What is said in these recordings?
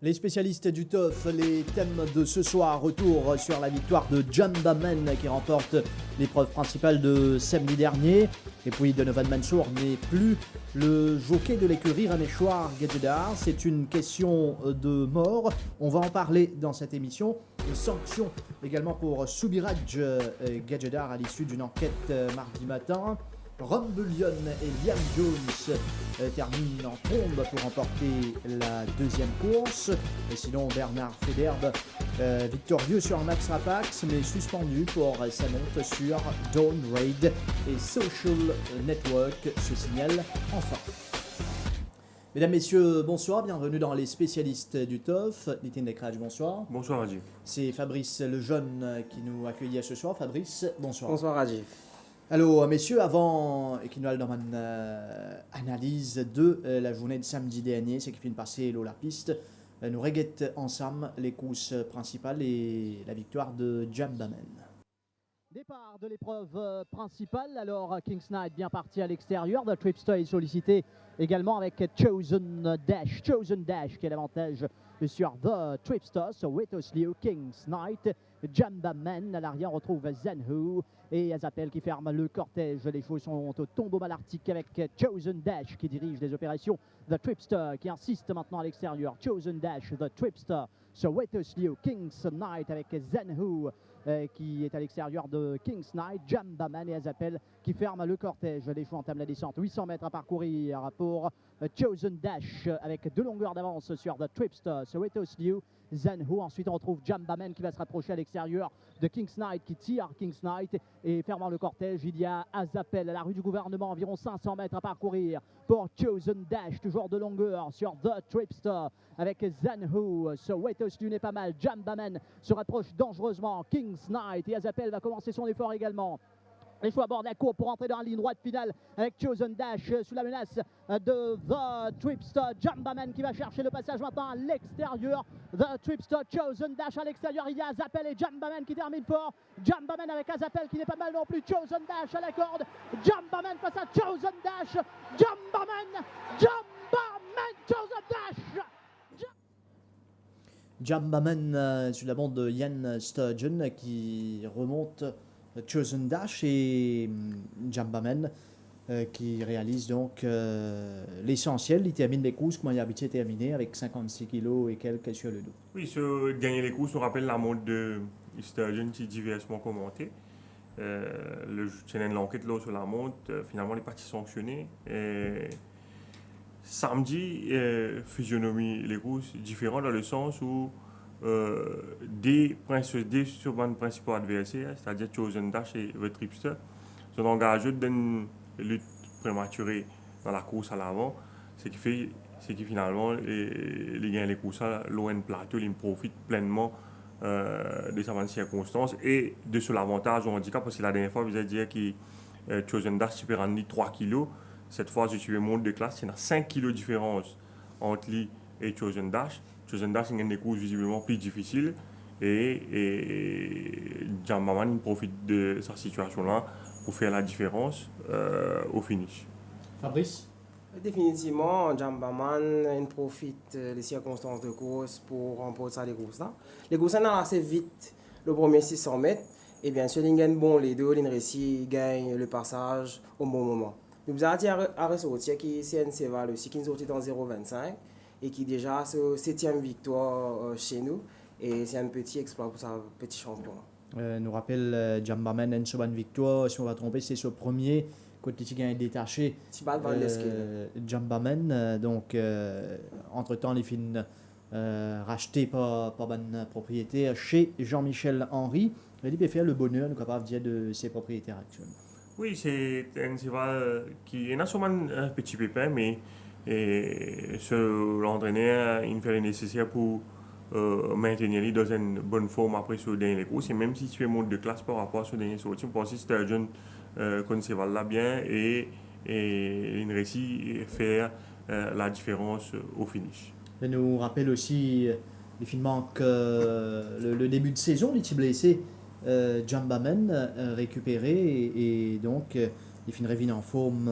Les spécialistes du TOF, les thèmes de ce soir, retour sur la victoire de Jambaman qui remporte l'épreuve principale de samedi dernier. Et puis Donovan Mansour n'est plus le jockey de l'écurie Rameshwar Gadjedar. C'est une question de mort. On va en parler dans cette émission. Une sanction également pour Subiraj Gadjedar à l'issue d'une enquête mardi matin. Ron Bullion et Liam Jones terminent en trombe pour remporter la deuxième course. Et sinon, Bernard Federbe, victorieux sur Max Rapax, mais suspendu pour sa monte sur Dawn Raid et Social Network se signale enfin. Mesdames, Messieurs, bonsoir, bienvenue dans les spécialistes du TOF. Nitin Dekraj, bonsoir. Bonsoir Rajiv. C'est Fabrice Lejeune qui nous accueille ce soir. Fabrice, bonsoir. Bonsoir Rajiv. Alors, messieurs, avant Equinal dans une analyse de la journée de samedi dernier, c'est qui finit de passer la piste, nous reguettons ensemble les courses principales et la victoire de Jambaman. Départ de l'épreuve principale, alors King's Knight bien parti à l'extérieur, The Tripster est sollicité également avec Chosen Dash qui a l'avantage sur The Tripster, so Wetosliu, King's Knight, Jambaman, à l'arrière on retrouve Zenhu et Azapel qui ferme le cortège. Les chevaux sont au tombeau malartique avec Chosen Dash qui dirige les opérations, The Tripster qui insiste maintenant à l'extérieur, Chosen Dash, The Tripster, so Wetosliu, King's Knight avec Zenhu qui est à l'extérieur de King's Knight, Jambaman et Azapel qui ferment le cortège. Les chevaux entament la descente, 800 mètres à parcourir pour Chosen Dash avec 2 longueurs d'avance sur The Tripster, Sowetos Liu, Zenhu. Ensuite on retrouve Jambaman qui va se rapprocher à l'extérieur de King's Knight qui tire King's Knight et fermant le cortège il y a Azapel à la rue du gouvernement, environ 500 mètres à parcourir pour Chosen Dash, toujours de longueur sur The Tripster avec Zenhu. Sowetos Liu n'est pas mal, Jambaman se rapproche dangereusement, King's Knight et Azapel va commencer son effort également. Les choix abordent la cour pour entrer dans la ligne droite finale avec Chosen Dash sous la menace de The Tripster. Jambaman qui va chercher le passage maintenant à l'extérieur. The Tripster, Chosen Dash à l'extérieur. Il y a Azapel et Jambaman qui terminent fort. Jambaman avec Azapel qui n'est pas mal non plus. Chosen Dash à la corde. Jambaman face à Chosen Dash. Jambaman, Chosen Dash. Jambaman sur la bande de Ian Sturgeon qui remonte Chosen Dash et Jambaman qui réalise donc l'essentiel. Il termine les courses comme il a habitué terminer avec 56 kg et quelques sur le dos. Oui, ce gagner les courses, on rappelle la montre de Sturgeon qui est diversement commentée. Le channel de l'enquête là sur la montre, finalement les parties sanctionnées. Samedi, physionomie les courses différentes dans le sens où des principaux adversaires, c'est-à-dire Chosen Dash et The Tripster, sont engagés dans une lutte prématurée dans la course à l'avant, ce qui finalement les gagnent les courses à l'ON plateau, ils profitent pleinement de certaines circonstances et de ce l'avantage au handicap, parce que la dernière fois vous avez dit que Chosen Dash peut rendre 3 kg. Cette fois, je suis monte de classe, il y a 5 kg de différence entre lui et Chosen Dash. Chosen Dash a des courses visiblement plus difficiles et Jambaman profite de sa situation-là pour faire la différence au finish. Fabrice? Définitivement, Jambaman profite des circonstances de course pour remporter les courses là. Les courses sont assez vite, le premier 600 mètres, et bien sûr, ils gagnent bon les deux, ils réussissent, gagnent le passage au bon moment. Nous avons dit à ressortir qui CNC Val aussi, qui nous sorti dans 0,25 et qui déjà c'est 7e victoire chez nous. Et c'est un petit exploit pour sa petit champion. Nous rappelle Jambaman a une bonne victoire. Si on va tromper, c'est ce premier côté qui est détaché. Jambaman. Donc, entre-temps, les films rachetés par bonne propriétaire chez Jean-Michel Henry. Il peut faire le bonheur, nous capable de dire de ses propriétaires actuels. Oui, c'est un cheval qui est sûrement un petit pépin, mais l'entraîneur il fait le nécessaire pour maintenir lui dans une bonne forme après ce dernier course. Et même si tu fais monte de classe par rapport à ce dernier sortie, on pense que Sturgeon connaît ce cheval là bien et il réussit à faire la différence au finish. Ça nous rappelle aussi il manque le début de saison, il était blessé. Jambaman récupéré et donc il finit revenu en forme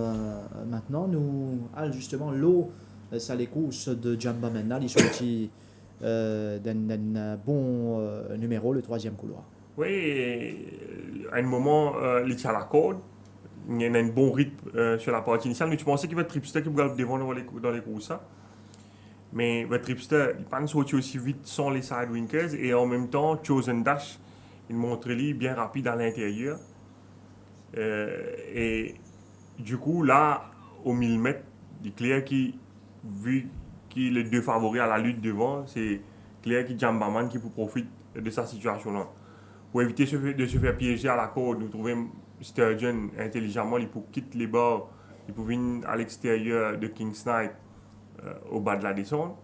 maintenant. Nous justement l'eau ça les courses de Jambaman là, il sorti d'un bon numéro, le troisième couloir. Oui, et à un moment, il était à la corde. Il y a un bon rythme sur la partie initiale. Mais tu pensais qu'il va être Tripster qui va devant dans les courses. Mais le Tripster, il pas sorti aussi vite sans les Sidewinkers. Et en même temps, Chosen Dash, il montre lui bien rapide à l'intérieur. Et du coup, là, au 1000 mètres, il est clair qui, vu qu'il est deux favoris à la lutte devant, c'est clair que Jambaman qui profite de sa situation-là. Pour éviter de se faire piéger à la corde, nous trouvons Sturgeon intelligemment, il peut quitter les bords, il peut venir à l'extérieur de King's Knight au bas de la descente.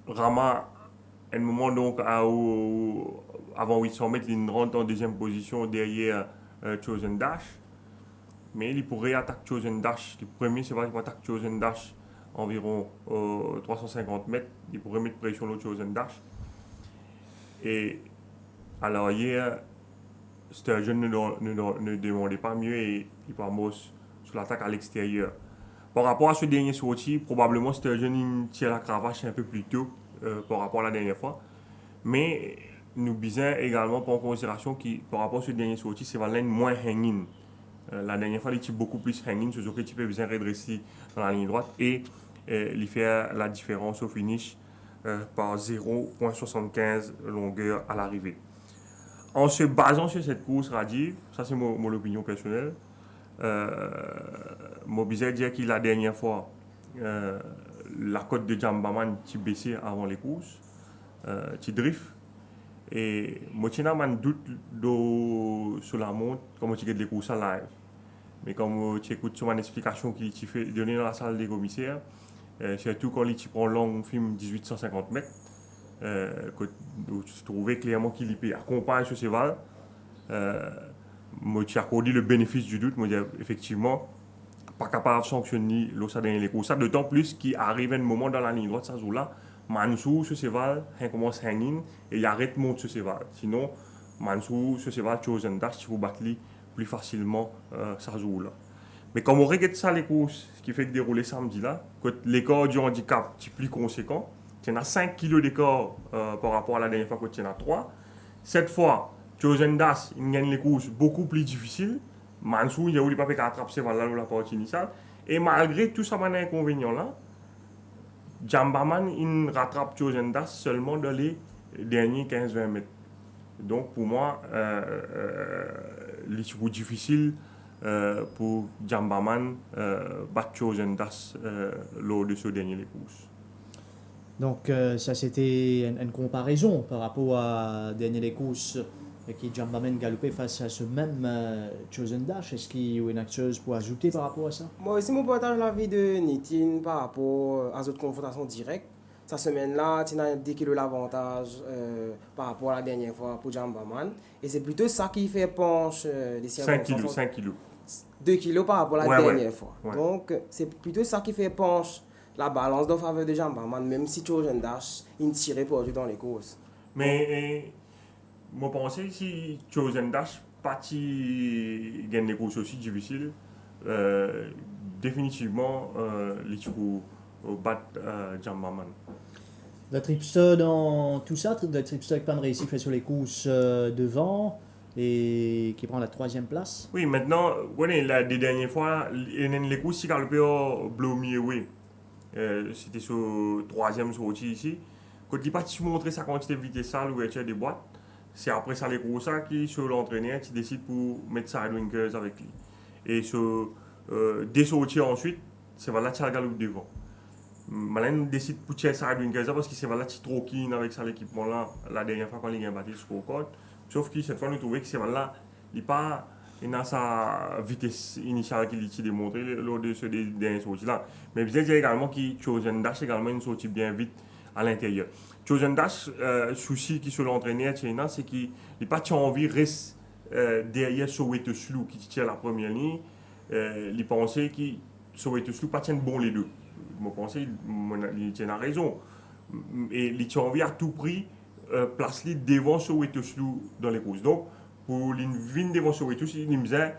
Rama, à un moment donc, avant 800 mètres, il rentre en deuxième position derrière Chosen Dash. Mais il pourrait attaquer Chosen Dash. Le premier, c'est vrai qu'il attaque Chosen Dash environ 350 mètres. Il pourrait mettre pression sur Chosen Dash. Et à l'arrière, Sturgeon ne demandait pas mieux et il passe sur l'attaque à l'extérieur. Par rapport à ce dernier sorti, probablement Sturgeon tire la cravache un peu plus tôt par rapport à la dernière fois. Mais nous bisons également prendre en considération que par rapport à ce dernier sorti, c'est vraiment moins hanging. La dernière fois, il était beaucoup plus hanging, ce qui peut bien redresser dans la ligne droite et il fait la différence au finish par 0,75 longueur à l'arrivée. En se basant sur cette course Rajiv, ça c'est mon opinion personnelle, mon bizarre dire que la dernière fois, la cote de Jambaman qui baissait avant les courses, qui drift. Et moi, je n'ai doute sur la montre, comme tu regardes les courses en live. Mais comme tu écoutes sur mon explication qu'il fait donner dans la salle des commissaires, surtout quand tu prends long film 1850 mètres, tu trouvais clairement qu'il accompagne ce cheval. Moi, tu as accordé le bénéfice du doute, moi, effectivement, pas capable de sanctionner l'ossa dans les courses. D'autant plus qu'il arrive un moment dans la ligne droite, ça joue là, Mansou, ce cheval, il commence à hanging et il arrête de monter ce cheval. Sinon, Mansou, ce cheval, Chosen Dash, tu peux battre plus facilement ça joue là. Mais comme on regarde ça les courses, ce qui fait dérouler samedi là, que l'écart du handicap est plus conséquent, tu as 5 kg d'écart par rapport à la dernière fois que tu en as 3. Cette fois, Chosen Dash, il gagne les courses beaucoup plus difficiles. Mansou, il n'a pas fait attraper ce cheval là dans la partie initiale. Et malgré tout ça, il y a un inconvénient là. Jambaman, il rattrape Chosen Dash seulement dans les derniers 15-20 mètres. Donc pour moi, c'est difficile pour Jambaman battre Chosen Dash lors de ce dernier courses. Donc ça c'était une comparaison par rapport à dernier les courses qui Jambaman galopait face à ce même Chosen Dash. Est-ce qu'il y a une chose pour ajouter par rapport à ça? Moi aussi, je partage l'avis de Nitin par rapport à cette confrontation directe. Cette semaine-là, tu as 10 kg l'avantage par rapport à la dernière fois pour Jambaman. Et c'est plutôt ça qui fait penche les 5 kg, 5 kg. 2 kg par rapport à la dernière fois. Ouais. Donc, c'est plutôt ça qui fait penche la balance en faveur de Jambaman, même si Chosen Dash, il tirait pour dans les courses. Mais moi, je pense que si Chosen Dash parti gagne des courses aussi difficiles, définitivement, il faut battre Jambaman. Le Tripster dans tout ça, le Tripster qui pas réussi fait sur les courses devant et qui prend la 3e place. Oui, maintenant, la dernière fois, les courses qui galopé au Blow Me Away, c'était sur 3e sortie ici. Quand il pas montrer sa quantité de vitesse à l'ouverture des boîtes, c'est après ça les courses qui sur l'entraîneur qui décide pour mettre Sidewinkers avec lui. Et sur des sorties ensuite, c'est là qui galope devant. Malin décide pour tirer Sidewinkers parce que c'est là qui trop keen avec ça l'équipement là la dernière fois quand il a battu le scorecard. Sauf que cette fois nous trouvons que c'est là il pas il a sa vitesse initiale qu'il a démontré lors de ce dernier sortie là. Mais bien dire également que Chosen Dash également une sortie bien vite à l'intérieur. Chosen Dash souci qui sur l'entraîneur c'est qu'il n'a pas envie de rester derrière Soweto Slough qui tient la première ligne. Il pensait que Soweto Slough pas tient bon les deux. Je pense qu'il a raison. Et il a envie à tout prix placer devant Soweto Slough dans les courses. Donc, pour venir devant Soweto Slough, il me disait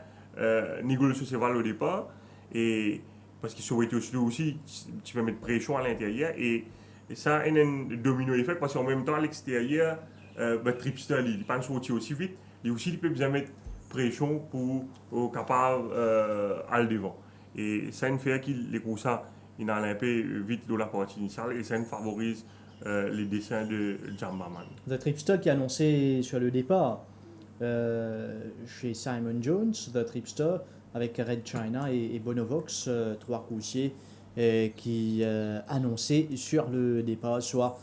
négocier ce cheval au départ. Et parce que Soweto Slough aussi, tu peux mettre pression à l'intérieur. Et Et ça, il y a un domino effet parce qu'en même temps, à l'extérieur, Tripster, il ne peut pas sortir aussi vite. Et aussi, il peut bien mettre pression pour capable aller devant. Et ça, il fait que les coussins, il a un peu vite dans la partie initiale et ça favorise les dessins de Jambaman. The Tripster qui a annoncé sur le départ chez Simon Jones, The Tripster, avec Red China et Bonovox, trois coussiers qui annonçaient sur le départ, soit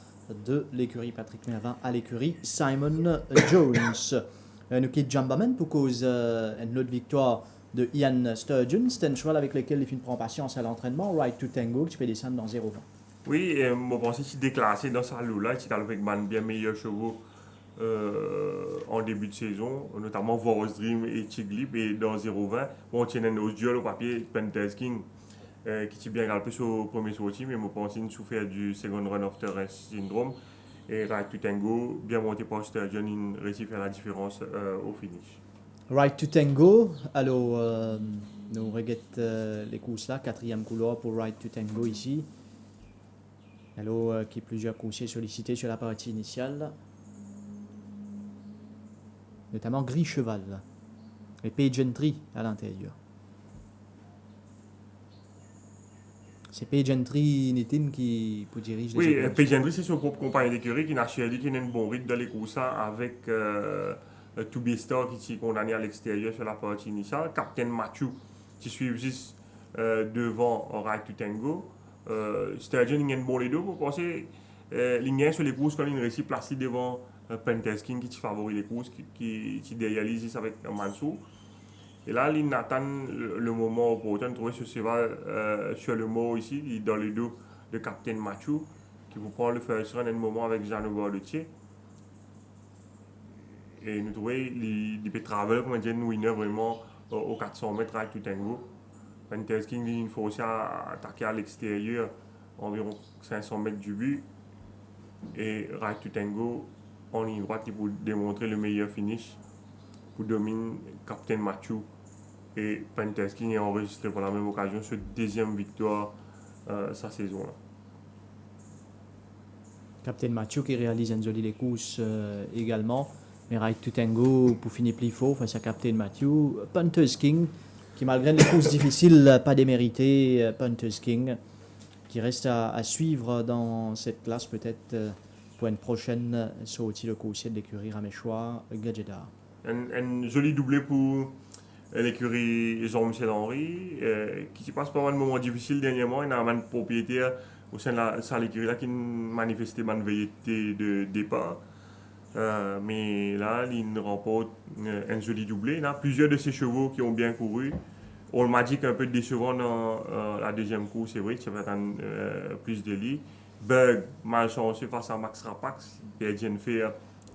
de l'écurie Patrick Mervin à l'écurie Simon Jones. Nous quittons Jambaman pour cause une autre victoire de Ian Sturgeon. C'est un cheval avec lequel il prend patience à l'entraînement, Right to Tango, qui peut descendre dans 0-20. Oui, et je pense qu'il est déclassé dans sa lot-là, il est avec bien meilleurs chevaux en début de saison, notamment Voros Dream et Tiglip, et dans 0-20, on tient un autre duel au papier, Panthers King, qui est bien galopé sur le premier sorti, mais je pense qu'il souffert du second run of terrain syndrome. Et Right to Tango, bien monté par Sturgeon, il réussit à faire la différence au finish. Right to Tango, alors nous regardons les courses là, quatrième couloir pour Right to Tango ici. Alors qui plusieurs coursiers sollicités sur la partie initiale. Notamment Gris Cheval et Pageantry à l'intérieur. C'est Pageantry Nitin qui dirige les Oui, équipes. Pageantry, c'est son propre compagnie d'écurie qui n'a choisi qu'il a un bon rythme dans les courses avec To Be Star qui est condamné à l'extérieur sur la partie initiale, Captain Matthew qui suit juste devant Right to Tango. Sturgeon, il y a un bon les deux pour penser. Il sur les courses quand il réussit placé devant Panthers King qui favorise les courses, qui idéalise avec Mansour. Et là, il attend le moment opportun de trouver ce cheval sur le mot ici, dans le dos de Captain Matthew, qui vous prend le first run un moment avec Jean Bordetier. Et nous trouvons qu'il peut travailler comme un winner vraiment aux 400 mètres Right to Tango. Panthers King, il faut aussi attaquer à l'extérieur, environ 500 mètres du but. Et Right to Tango, en ligne droite, pour démontrer le meilleur finish, pour dominer Captain Matthew. Et Panthers King est enregistré pour la même occasion cette deuxième victoire sa saison-là. Captain Mathieu qui réalise une jolie course également. Mais Right to Tango pour finir plus fort face à Captain Matthew. Panthers King qui malgré les courses difficiles, pas démérité. Panthers King qui reste à suivre dans cette classe peut-être pour une prochaine sortie de coursier de l'écurie Raméchois Gadjedar. Un joli doublé pour l'écurie Jean-Michel Henry, qui se passe par un moment difficile dernièrement. Il y a un propriétaire au sein de l'écurie qui manifestait une velléité de départ. Mais là, il remporte un joli doublé. Il y a plusieurs de ces chevaux qui ont bien couru. All Magic un peu décevant dans la deuxième course, c'est vrai, ça va être plus de lit. Bug, malchanceux face à Max Rapax, perdit une fer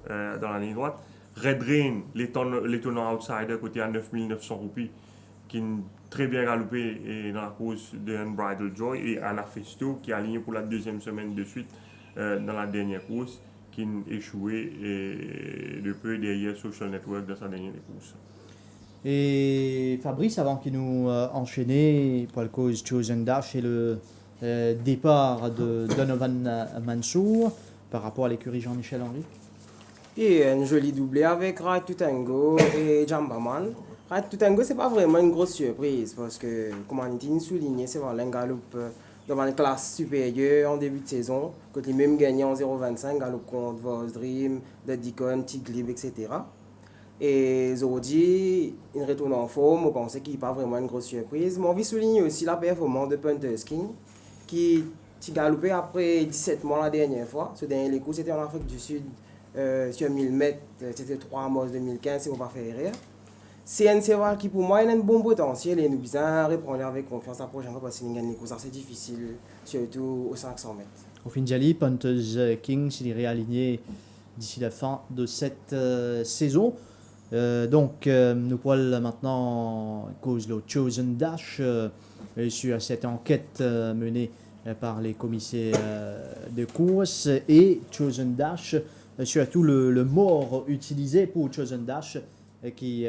dans la ligne droite. Red Rain, l'étonnant outsider, côté à 9900 roupies, qui est très bien galopé dans la course de Unbridled Joy. Et Anna Festo, qui est aligné pour la deuxième semaine de suite dans la dernière course, qui a échoué de peu derrière Social Network dans sa dernière course. Et Fabrice, avant qu'il nous enchaîne pour la cause Chosen Dash et le départ de Donovan Mansour par rapport à l'écurie Jean-Michel Henry. Et un joli doublé avec Right to Tango et Jambaman. Right to Tango, c'est pas vraiment une grosse surprise parce que, comme on a souligné, c'est vraiment un galope dans une classe supérieure en début de saison, quand il même gagné en 0,25, galope contre Voss Dream, The Deacon, Tiglib, etc. Et Zordi, il retourne en forme, on pensait qu'il n'est pas vraiment une grosse surprise. Mais on veut souligner aussi la performance de Panthers King, qui a galopé après 17 mois la dernière fois. Ce dernier coup, c'était en Afrique du Sud, sur 1000 mètres, c'était 3 mars 2015, si on va faire rire. C'est un cheval qui, pour moi, a un bon potentiel et nous besoin reprendre avec confiance la prochaine fois parce que les courses c'est difficile, surtout aux 500 mètres. Au fin de Panthers King s'il est réaligné d'ici la fin de cette saison. Donc, nous pourrons maintenant cause le Chosen Dash sur cette enquête menée par les commissaires de course et Chosen Dash, surtout le mort utilisé pour Chosen Dash qui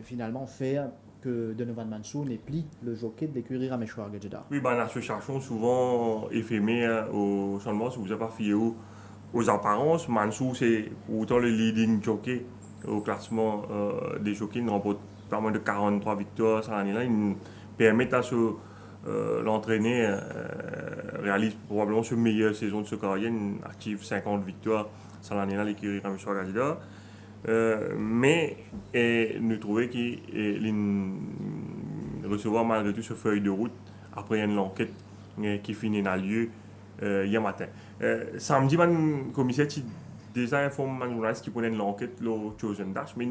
finalement fait que Donovan Mansou n'est plus le jockey de l'écurie Rameshwar Gajadhar. Oui, ben, l'association souvent éphémère au changement, si vous n'avez pas fié aux apparences. Mansou, c'est autant le leading jockey au classement des jockeys. Il remporte pas moins de 43 victoires cette année-là. Il permet à l'entraîner réalise probablement sa meilleure saison de sa carrière. Il active 50 victoires cette année-là, l'écurie Rameshwar Gajadhar. Mais nous trouvons qu'il recevoir malgré tout ce feuille de route après une enquête qui finit dans lieu hier matin. Samedi, le commissaire a déjà informé les journalistes qui prenaient l'enquête le Chosen Dash, mais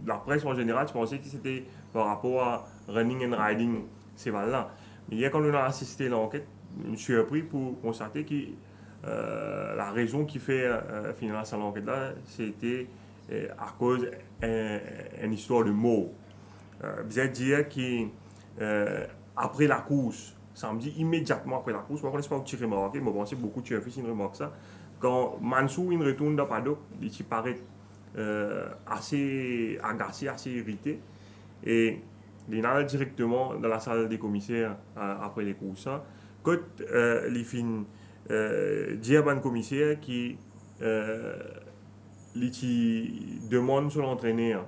la presse en général, je pensais que c'était par rapport à running and riding ces balles-là. Mais hier, quand on a assisté à l'enquête, je suis surpris pour constater que la raison qui fait finalement cette enquête-là, c'était à cause d'une histoire de mots. Vous allez dire qu'après la course, samedi, immédiatement après la course, moi je ne sais pas où tu remarques, mais bon, c'est beaucoup tu as fait une remarque ça. Quand Mansou il retourne dans le paddock, il paraît assez agacé, assez irrité. Et il est directement dans la salle des commissaires après les courses. Quand il finit dit à le commissaire qui demande sur l'entraîneur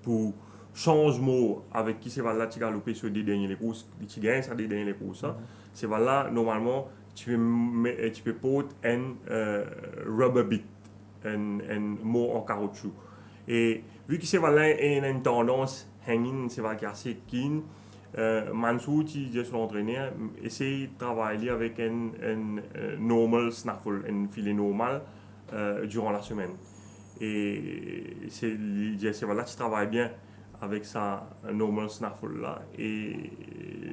pour changement avec qui c'est là tu galopé sur des dernières courses, tu gagnes ça des dernières courses. C'est là normalement tu peux porter un rubber bit, un mot en caoutchouc. Et vu que c'est là une tendance hanging, c'est là qui est assez keen, Mansou qui dit sur l'entraîneur essaye de travailler avec un normal snaffle, un filet normal durant la semaine. Et c'est là tu travailles bien avec sa normal snaffle là et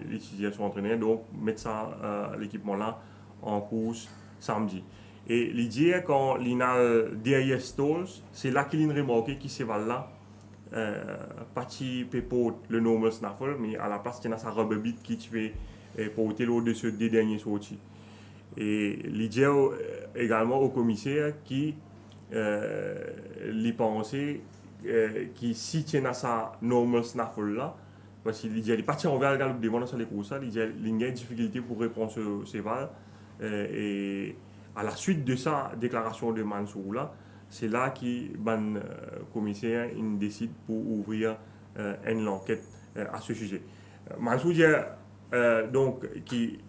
l'utilisation entraîneur, donc mettre ça l'équipement là en course samedi. Et l'idée quand l'ina derrière stalls, c'est là qu'il a remarqué qui c'est là parti pour le normal snaffle, mais à la place il y a sa rubber beat qui tu peux porter au-dessus des derniers sorties. Et l'idée également au commissaire qui lui pensait qui si tu as sa normal snaffle là, parce qu'il dit il est parti envers le galop devant sur les courses, il a une difficulté pour répondre ces balles. Et à la suite de sa déclaration de Mansou là, c'est là que le commissaire décide pour ouvrir une enquête à ce sujet. Mansou dit donc qu'il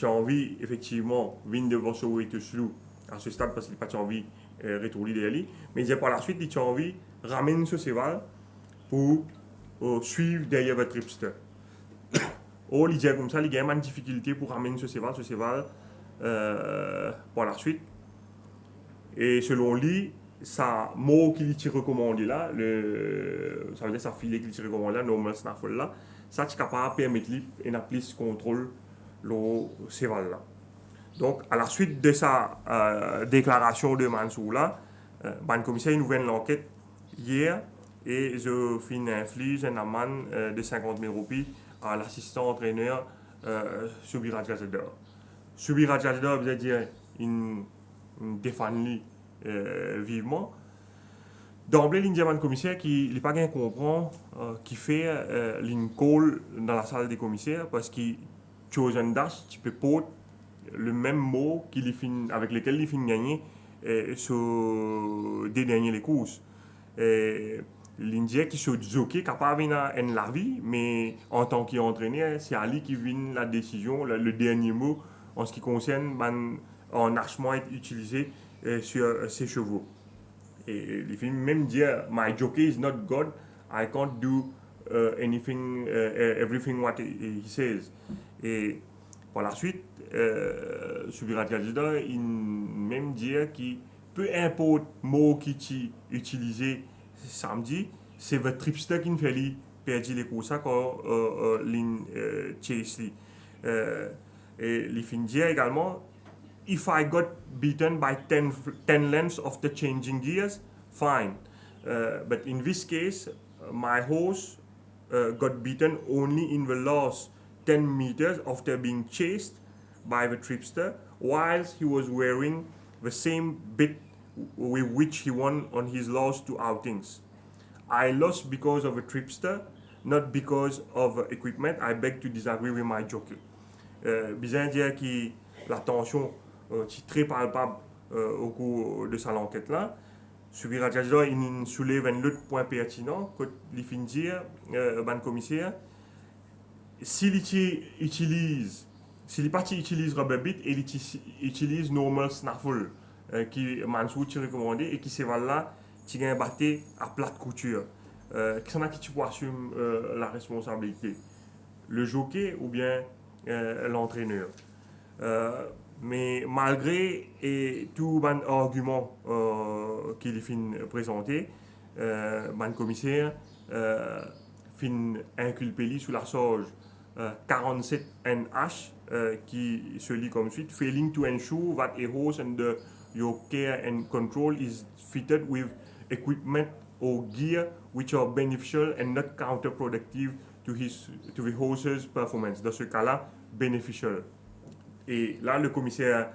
a envie effectivement de devant ce way to slow à ce stade parce qu'il n'a pas envie de retourner derrière lui, mais il dit par la suite il a envie de ramener ce cheval pour suivre derrière votre tripster. Ou il dit comme ça, il y a une difficulté pour ramener ce cheval par la suite. Et selon lui, ça mot qu'il te recommande là, ça veut dire sa filet qu'il te recommande là, normal snaffle là, ça tu es capable de permettre lui et plus contrôle le cheval là. Donc à la suite de sa déclaration de Mansou là, le commissaire a ouvert l'enquête hier et je finis inflige un amende de 50 000 roupies à l'assistant entraîneur Subiraj Gajadhar. Subiraj Gajadhar veut dire une défendu vivement. D'emblée, l'indian commissaire qui n'est pas bien comprend qui fait une call dans la salle des commissaires parce qu'il Chosen Dash, tu peux porter le même mot avec lequel il finit gagner sur des dernières courses. L'Indien qui se jockey capable de la vie, mais en tant qu'entraîneur, c'est à lui qui vient la décision, le dernier mot en ce qui concerne en archement être utilisé sur ses chevaux. Et il finit même dire my jockey is not God, I can't do anything, everything what he says. Et par la suite, Subiraj Gajadhar, il même dit que peu importe le mot qui est utilisé samedi, c'est votre tripster qui fait lui perdre les courses quand chase lui. Et il finit dire également if I got beaten by 10 lengths of the changing gears, fine. But in this case, my horse got beaten only in the last 10 meters after being chased by the tripster, whilst he was wearing the same bit with which he won on his last two outings. I lost because of a tripster, not because of equipment. I beg to disagree with my jockey. Bien dire que la tension est très palpable au cours de cette enquête-là. Subira Jajda, il soulève un autre point pertinent, que il finit dire, ban commissaire, s'il utilise, s'il parti utilise rubber bit et il utilise normal snaffle, qui Mansour t'a recommandé et qui s'est là, tu as battu à plate couture. Qui s'en a qui tu peux assumer la responsabilité, le jockey ou bien l'entraîneur. Mais malgré tout bon argument qu'il fin présenté, le commissaire fin inculpé lui sous la charge 47 NH qui se lit comme suite: failing to ensure that a horse under your care and control is fitted with equipment or gear which are beneficial and not counterproductive to the horse's performance. Dans ce cas-là, beneficial. Et là, le commissaire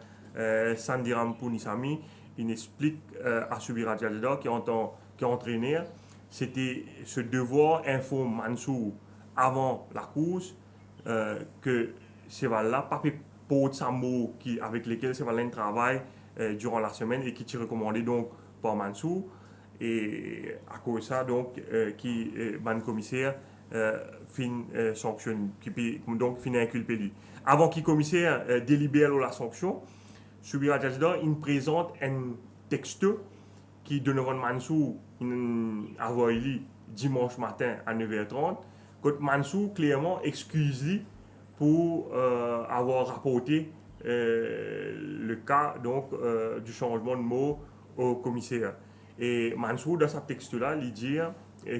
Sandiram Pounisami, il explique à Subira Jajda, qui est entraîneur, c'était ce devoir informe Mansour avant la course que ces là pas pour Sambo avec lesquels ces là travaille durant la semaine et qui est recommandé donc par Mansour. Et à cause de ça, donc, qui ban commissaire fin sanctionne, qui donc fin inculpé lui. Avant qu'il commissaire délibère la sanction, Subira Jajda, il présente un texte qui Donovan Mansour a envoyé dimanche matin à 9h30. Quand Mansour clairement excuse lui pour avoir rapporté le cas donc, du changement de mot au commissaire. Et Mansour, dans ce texte-là, il dit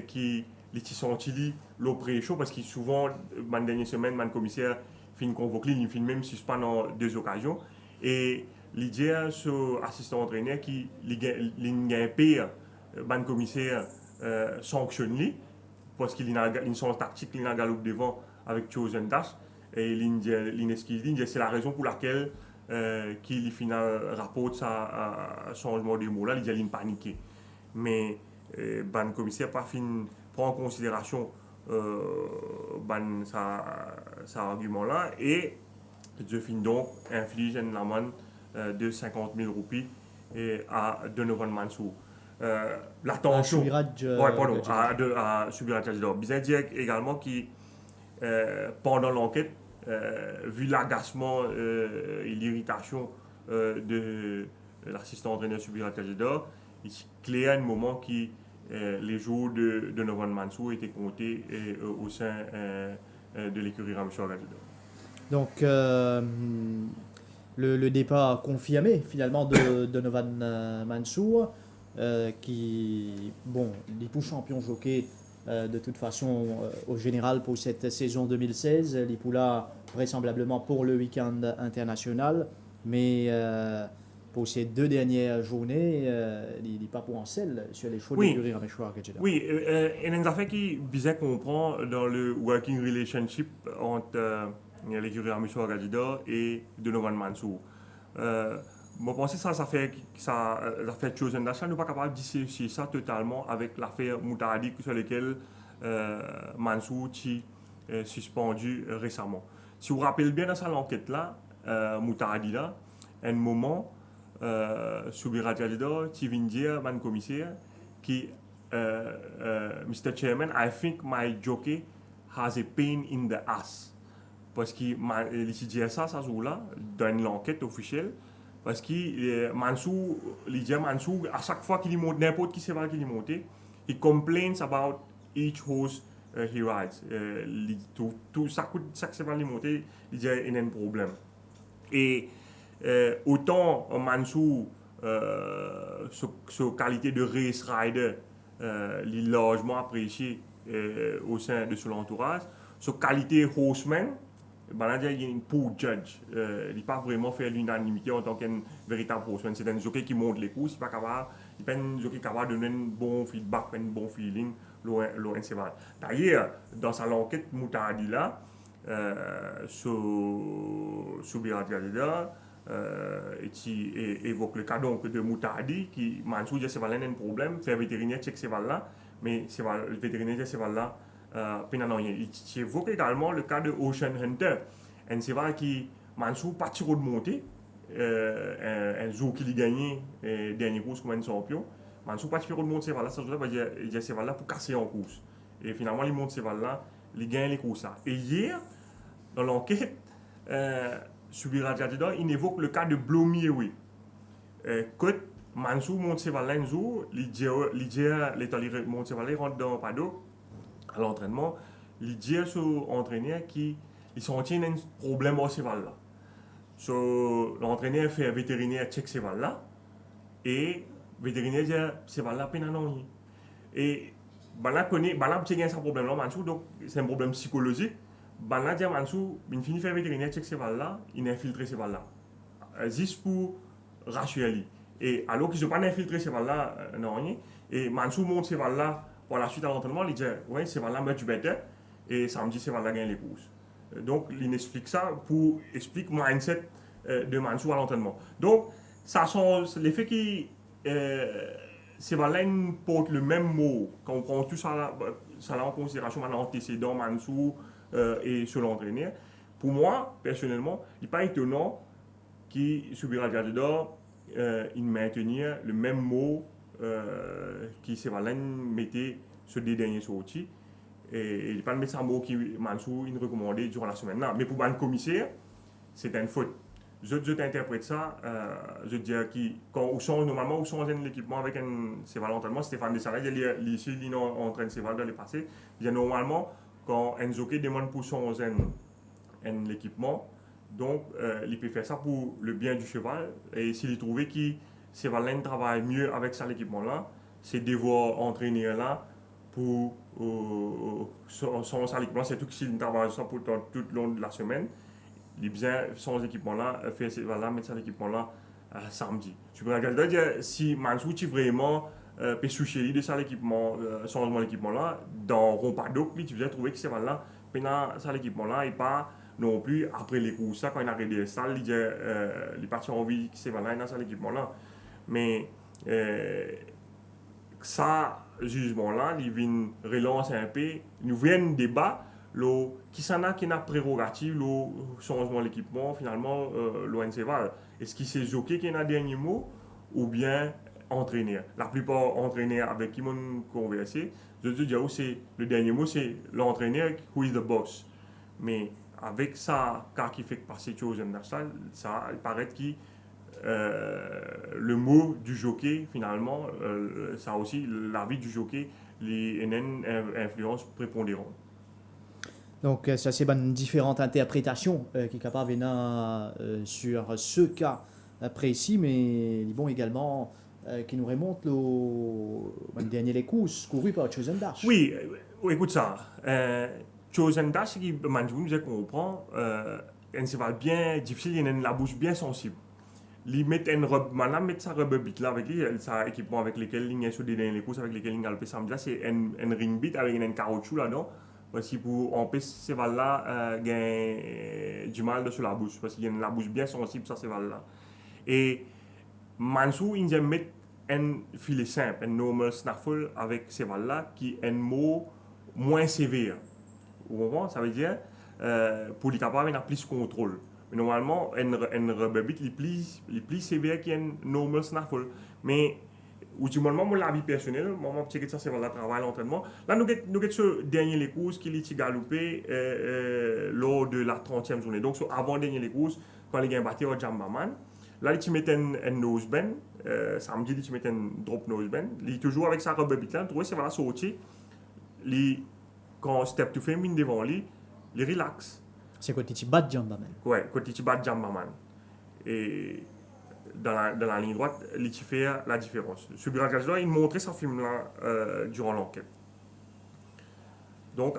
qu'il a senti l'oppression parce que souvent, dans les dernières semaines, le commissaire fin convoqué, il fin même suspend dans 2 occasions. Et il dit à ce assistant entraîneur qu'il a un pire, le commissaire sanctionne lui parce qu'il a une sens tactique, il a un galop devant avec Chosen Dash. Et il excuse, c'est la raison pour laquelle qu'il final rapporte sa changement de mot là, il a paniqué. Mais le commissaire pas prend en considération ça argument là et je finis donc inflige une amende de 50 000 roupies à Donovan Mansour. La tension à Subira Jajda. Bien dire également que pendant l'enquête, vu l'agacement et l'irritation de l'assistant entraîneur Subira Jajda, il est clair à un moment que les jours de Donovan Mansour étaient comptés au sein de l'écurie Rameshwar Jajda. Donc, le départ confirmé finalement de Donovan Mansour, qui, bon, l'époux champion jockey de toute façon au général pour cette saison 2016, l'époux là vraisemblablement pour le week-end international, mais pour ces 2 dernières journées, il n'est pas pour en selle sur les chevaux de l'écurie Rameshwar Jajda. Oui, et une affaire qui bien comprend dans le working relationship entre l'écurie Rameshwar Jajda et Donovan Mansour. Je pense que ça fait l'affaire Chosen Dash, nous ne sommes pas capables de dissocier ça totalement avec l'affaire Moutadi sur laquelle Mansour est suspendu récemment. Si vous vous rappelez bien dans cette enquête-là, Moutadi là, à un moment, Subira Jajda, qui vient dire, man commissaire, qui Mr. Chairman, I think my jockey has a pain in the ass. Parce qu'il dit ça jour-là, dans l'enquête officielle, parce que Mansour, à chaque fois qu'il monte, n'importe qui sait pas qu'il est monté, he complains about each horse he rides. Tout ça que c'est pas lui monter, il dit qu'il y a un problème. Et autant Mansour, sa qualité de race rider, il est largement apprécié au sein de son entourage, sa qualité horseman, il y a une pour judge. Il n'est pas vraiment fait l'unanimité en tant qu'un véritable horseman. C'est un jockey qui monte les courses, il n'est pas un jockey capable de donner un bon feedback, un bon feeling, loin c'est vrai. D'ailleurs, dans sa enquête Moutadi là, Subira Jajda évoque le cas donc de Moutadi qui Mansour dit c'est un problème, fait vétérinaire check c'est là, mais le vétérinaire dit c'est là Il évoque également le cas de Ocean Hunter, un cheval qui Mansou pas tiré de montée, un jour qu'il a gagné dernière course comme un champion. Mansou pas tiré de monter cheval là, ça veut dire il y a cheval là pour casser en course. Et finalement il monte cheval là, il gagne les courses là. Et hier dans l'enquête sur Biradjadida, il évoque le cas de Blomier. Quand Mansou monte cheval là un jour, il dit monte cheval là, il rentre dans le paddock à l'entraînement, il dit à son entraîneur qu'il sentit un problème au cheval là. L'entraîneur fait un vétérinaire check cheval là et le vétérinaire dit cheval là peine non. Et Bala connaît Bala check un problème là Mansou, donc c'est un problème psychologique. Bala dit Mansou, il finit faire vétérinaire check cheval là, il infiltre cheval là. Juste pour rassurer lui. Et alors qu'ils n'ont pas infiltré cheval là non rien, et Mansou monte cheval là pour la suite à l'entraînement, il dit ouais cheval là meurt du bête et samedi cheval là gagne les courses. Donc, il explique ça pour expliquer le mindset de Mansou à l'entraînement. Donc, ça change l'effet qui Sévalène porte le même mot quand on prend tout ça là en considération maintenant antécédent Mansou et sur l'entraîneur. Pour moi, personnellement, il n'est pas étonnant qu'il subira Jadedor il maintenir le même mot qui Sévalène mettait sur les derniers sorties. Et il n'y a pas de médecin mot qui Mansou il recommandait durant la semaine. Non, mais pour un commissaire, c'est une faute. Je t'interprète ça, je dis que quand on change normalement, on change l'équipement avec un cheval d'entraînement. Stéphane Dessalais, il entraîne cheval dans le passé. Il dit normalement, quand un jockey demande pour changer l'équipement, donc il peut faire ça pour le bien du cheval. Et s'il trouvait que cheval travaille mieux avec ça l'équipement là, c'est devoir entraîner là pour sans l'équipement, c'est tout que s'il travaille ça pour tout le long de la semaine. Il est bien sans équipement là, faire voilà, mettre ça l'équipement là samedi. Tu peux regarder si Mansou vraiment peut soucier de ça l'équipement, changement d'équipement là, dans rond paddock, tu vas trouver que c'est là, pendant ça l'équipement là et pas non plus après les courses ça quand il arrive des salles, il parti envie que c'est là dans ça l'équipement là. Mais ça jugement là, il vient relancer un peu, nous vient un débat qui s'en a qui n'a prérogative le changement de l'équipement finalement l'ONCVAL. Est-ce qu'il c'est jockey qui a dernier mot ou bien entraîneur? La plupart entraîneurs avec qui m'ont conversé, je te dis c'est le dernier mot c'est l'entraîneur who is the boss. Mais avec ça car qui fait passer chose dans ça il paraît que le mot du jockey finalement ça aussi l'avis du jockey les une influence prépondérante. Donc ça c'est une différente interprétation qui est capable de venir sur ce cas précis, mais bon également qui nous remonte le dernier les courses courues par Chosen Dash. Oui, écoute ça. Chosen Dash qui nous comprend un cheval bien difficile, il a la bouche bien sensible. Il met une robe, maintenant met sa robe bit là avec lui, sa équipement avec lequel il est sur les courses avec lesquelles il galopait samedi là, c'est un ring bit avec un caoutchouc là-dedans. Parce que pour empêcher ce cheval-là du mal sur la bouche, parce qu'il y a la bouche bien sensible ça cheval-là. Et Mansou il aime mettre un filet simple, un normal snaffle avec ce cheval-là qui est un mot moins sévère. Vous comprenez? Ça veut dire pour les capables d'avoir plus de contrôle. Mais normalement, un rubber bit est plus sévère qu'un normal snaffle. Mais ou du moment mon avis personnel, moi checker ça c'est le travail l'entraînement. Là nous avons ce dernier les courses qui est galopé lors de la 30e journée. Donc avant dernier les courses quand les gars battu au Jambaman, là ils mettent un noseband, samedi ils mettent un drop noseband, il toujours avec sa robe bit là, trouver c'est voilà sorti. Quand step to fame devant lui, il relax. C'est quand tu bats Jambaman. Ouais, quand tu bats Jambaman. Et dans la ligne droite, il fait la différence. Ce Biradjadedor, il montrait ce film-là durant l'enquête. Donc,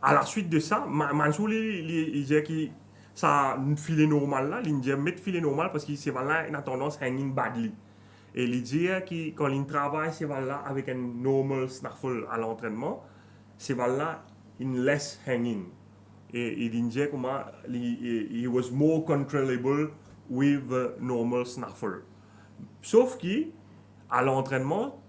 à la suite de ça, Mansou, il disait que ça filet normal là, il dit mettre filet normal parce que c'est là, il a tendance à hanging badly. Et il dit que quand il travaille, c'est là avec un normal snaffle à l'entraînement, c'est là, il laisse hanging. Et il dit comment he was more controllable with the normal snaffle. Sauf qu'à l'entraînement,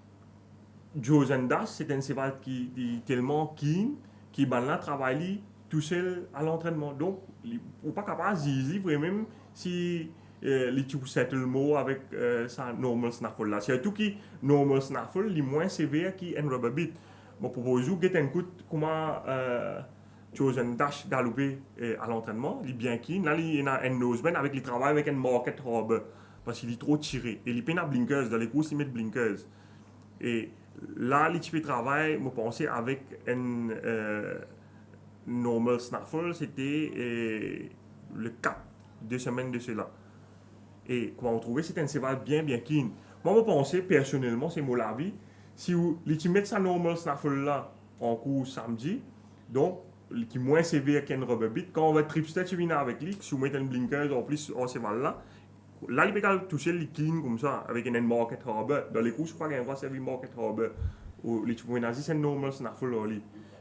Chosen Dash, c'est un cheval qui est tellement keen qui ban là travaille tout seul à l'entraînement. Donc, on pas capable de dire vraiment si les tu settle le mot avec sa normal snaffle là. Surtout qui normal snaffle, les moins sévère qui un rubber beat. Bon, pour vous get un coup comment chosen dash galoper à l'entraînement, il est bien keen. Là, il y a un noseman avec il travaille avec un market rubber parce qu'il est trop tiré. Et il peine à blinkers dans les courses, il met blinkers. Et là, les types de travail, je pensais avec un normal snaffle, c'était le 4, 2 semaines de cela. Et comment on trouvait, c'était un cheval bien keen. Moi, je pensais personnellement, c'est mon avis, si vous mettez sa normal snaffle là en cours samedi, donc qui est moins sévère qu'un rubber beat, quand on va tripster, tu viens avec lui, si vous mettez un blinkers en plus en cheval là, il peut toucher les clean comme ça, avec un market rubber. Dans les courses, je crois qu'il y a un service market rubber. Les types nazis, c'est un normal snaffle là.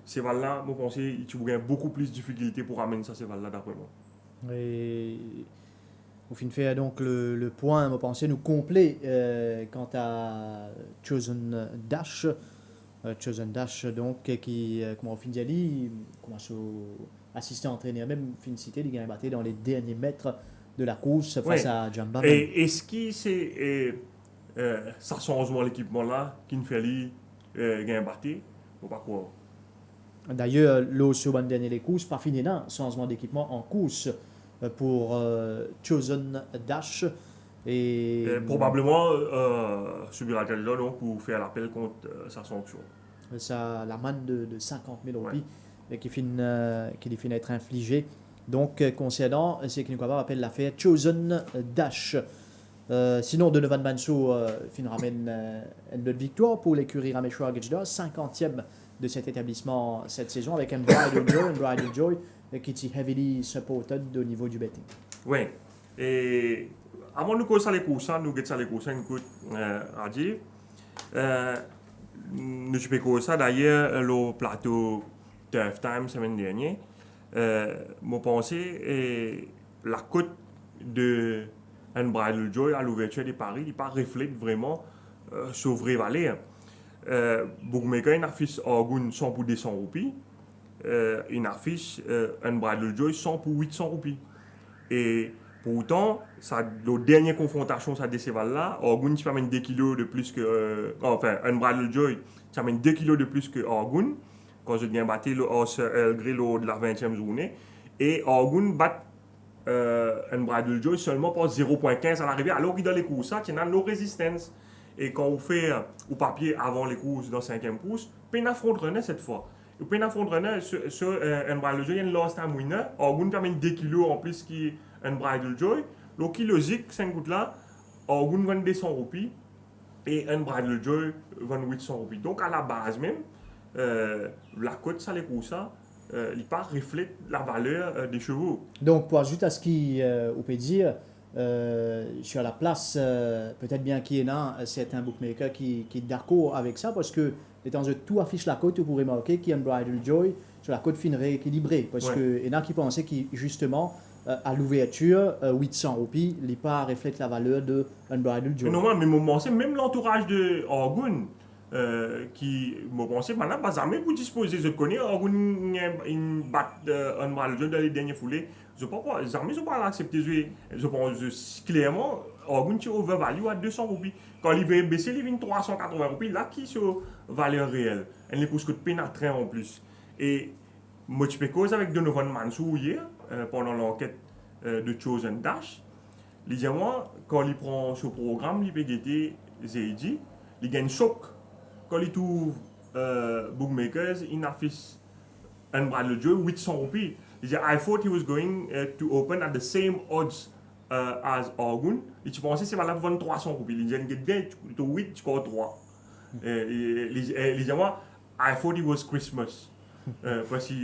Ces là, je pense qu'il y a beaucoup plus de difficultés pour amener ça, ces là d'après moi. Et au fin de fait, donc le point, je pense, nous complet quant à Chosen Dash. Chosen Dash, donc, qui, comment au fin de dit, commence à assister à entraîner, même fin cité, il a battu dans les derniers mètres de la course face à Jamba. Et est-ce que c'est ça changement l'équipement là qui nous fait gagner battu ou pas quoi? D'ailleurs, l'eau sur le dernier les courses, pas fini là, changement d'équipement en course pour Chosen Dash. Et probablement subir la là pour faire l'appel contre sa sanction. Ça, la manne de 50 000 roupies qui finit être infligée. Donc, concernant, c'est qu'il nous appelle l'affaire Chosen Dash. Sinon, Donovan Manso ramène une autre victoire pour l'écurie Rameshwar Gajda, 50e de cet établissement cette saison, avec un Bridal Joy qui est heavily supported au niveau du betting. Oui, et avant de nous commencer les courses, nous avons les courses, à dire. Nous avons ça d'ailleurs le plateau Turf Time semaine dernière. Je pense la cote de Bridal Joy à l'ouverture de Paris n'est pas reflète vraiment sur vraie valeur. Bookmaker une affiche Orgun 100 pour 200 roupies, une affiche Bridal Joy 100 pour 800 roupies. Et pourtant, la dernière confrontation, ça décevale là. Orgun tu amène 2 kilos de plus que. Enfin, Bridal Joy tu amène 2 kilos de plus que Orgun. Quand je viens battre le Grilo de la 20e journée. Et Orgun bat Bridal Joy seulement par 0,15 à l'arrivée, alors qu'il dans les courses, il y a nos résistances. Et quand on fait au papier avant les courses dans 5e course, peine affronte René cette fois. Et peine affronte René sur Bridal Joy, il y a une last time winner. Orgun tu amène 2 kilos en plus qu'un Bridal Joy. Le kilo zik, 5 gouttes là, Orgun vend 200 roupies et un Bridal Joy vend 800 roupies. Donc à la base même, la cote, ça les courses, il pas reflète la valeur des chevaux. Donc pour ajouter à ce qu'on peut dire, sur la place, peut-être bien qu'il y en a certains bookmakers qui est d'accord avec ça, parce que étant donné que tout affiche la cote, vous pourrez remarquer qu'il y a un Bridal Joy sur la cote fine rééquilibrée, parce que il y en a qui pensaient que justement à l'ouverture, 800 roupies, il pas reflète la valeur de un Bridal Joy. Non, mais moi, c'est même l'entourage de Orgun qui me pensait maintenant pas jamais pour disposer. Je connais Orgun une batte un Bridal Joy dans les dernières foulées. Je ne pense pas, jamais je ne peux pas l'accepter. Je pense clairement, Orgun tu overvalue à 200 roupies. Quand il veut baisser, il vient 380 roupies. Là, qui sur valeur réelle. Elle n'est que de pénétrer en plus. Et moi, je peux cause avec Donovan Manso hier, pendant l'enquête de Chosen Dash. Il dit moi, quand il prend ce programme, il peut guetter Zaydi, il gagne choc. Quand il trouve Bookmakers, il affiche un Bridal Joy 800 roupies. Il dit I thought he was going to open at the same odds as Orgun. Et tu pensais que c'est valable 300 roupies. Il dit il gagne 8, tu score 3. Il dit moi I thought it was Christmas. Parce que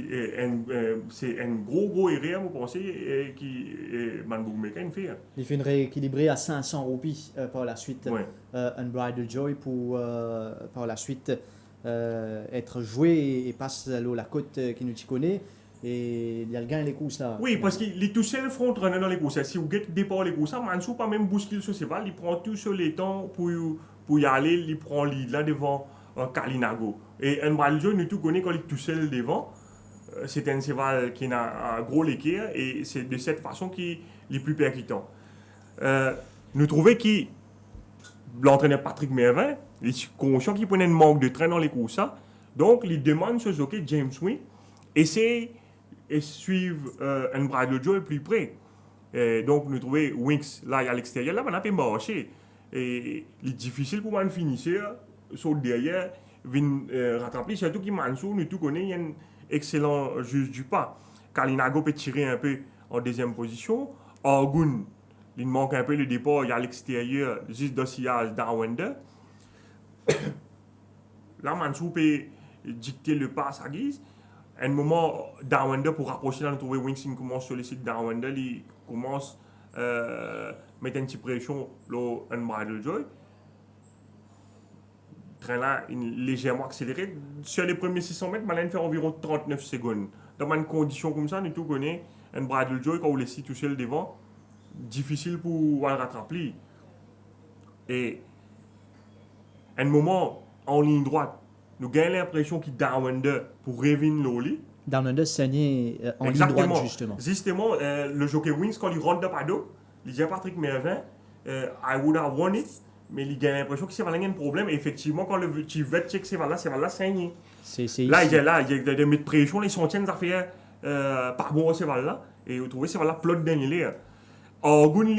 c'est un gros erreur, vous pensez, qui Man Bookmaker fait. Il fait une rééquilibrée à 500 roupies par la suite, un Bridal Joy pour par la suite être joué et passe la côte qui nous connaît. Et il y a le gain les courses là. Oui, parce qu'il est tout seul front runner dans les courses. Si vous guettez départ les courses, Mansour pas même bouscule sur ses balles, il prend tout sur les temps pour y aller, il prend lead là devant Kalinago. Et un Bridal Joy, nous tout connaît quand il est tout seul devant. c'est un cheval qui a un gros l'équerre et c'est de cette façon qu'il est plus percutant. Nous trouvons que l'entraîneur Patrick Mervin, il est conscient qu'il prenait un manque de train dans les courses. Donc, il demande ce jockey James Wynn essayer et suivre un bridle joy plus près. Donc, nous trouvons Winx là à l'extérieur, là, on a pas marché. Et il est difficile pour un finisseur, sauf derrière, venir rattraper. Surtout qu'il Mansour, nous tout connaissons, il y a un excellent juge du pas. Kalinago peut tirer un peu en deuxième position. Orgun, il manque un peu le départ, il y a à l'extérieur, juste d'oscillage d'Arwender. Là, Mansour peut dicter le pas à sa guise. À un moment, Darwender, pour rapprocher, là, nous trouvons Winx, il commence sur le site Darwender, il commence à mettre une petite pression sur Unbridled Joy. Le train là, légèrement accéléré. Sur les premiers 600 mètres, Malène fait environ 39 secondes. Dans une condition comme ça, nous tous connaissons Unbridled Joy, quand vous laissez tout seul devant, difficile pour le rattraper. Et à un moment, en ligne droite, nous gagnons l'impression qu'il Darwender pour revenir l'oli. Darwender saignait en ligne droite, justement. Justement, le jockey Winx, quand il rentre dans le paddock, il dit à Patrick Mervin, I would have won it, mais il a l'impression que c'est vraiment un problème. Et effectivement, quand tu veux checker c'est là saigne. Là, il y a des mètres de pression, les centaines d'affaires par bon c'est là. Et vous trouvez c'est là plot dernier. Orgun,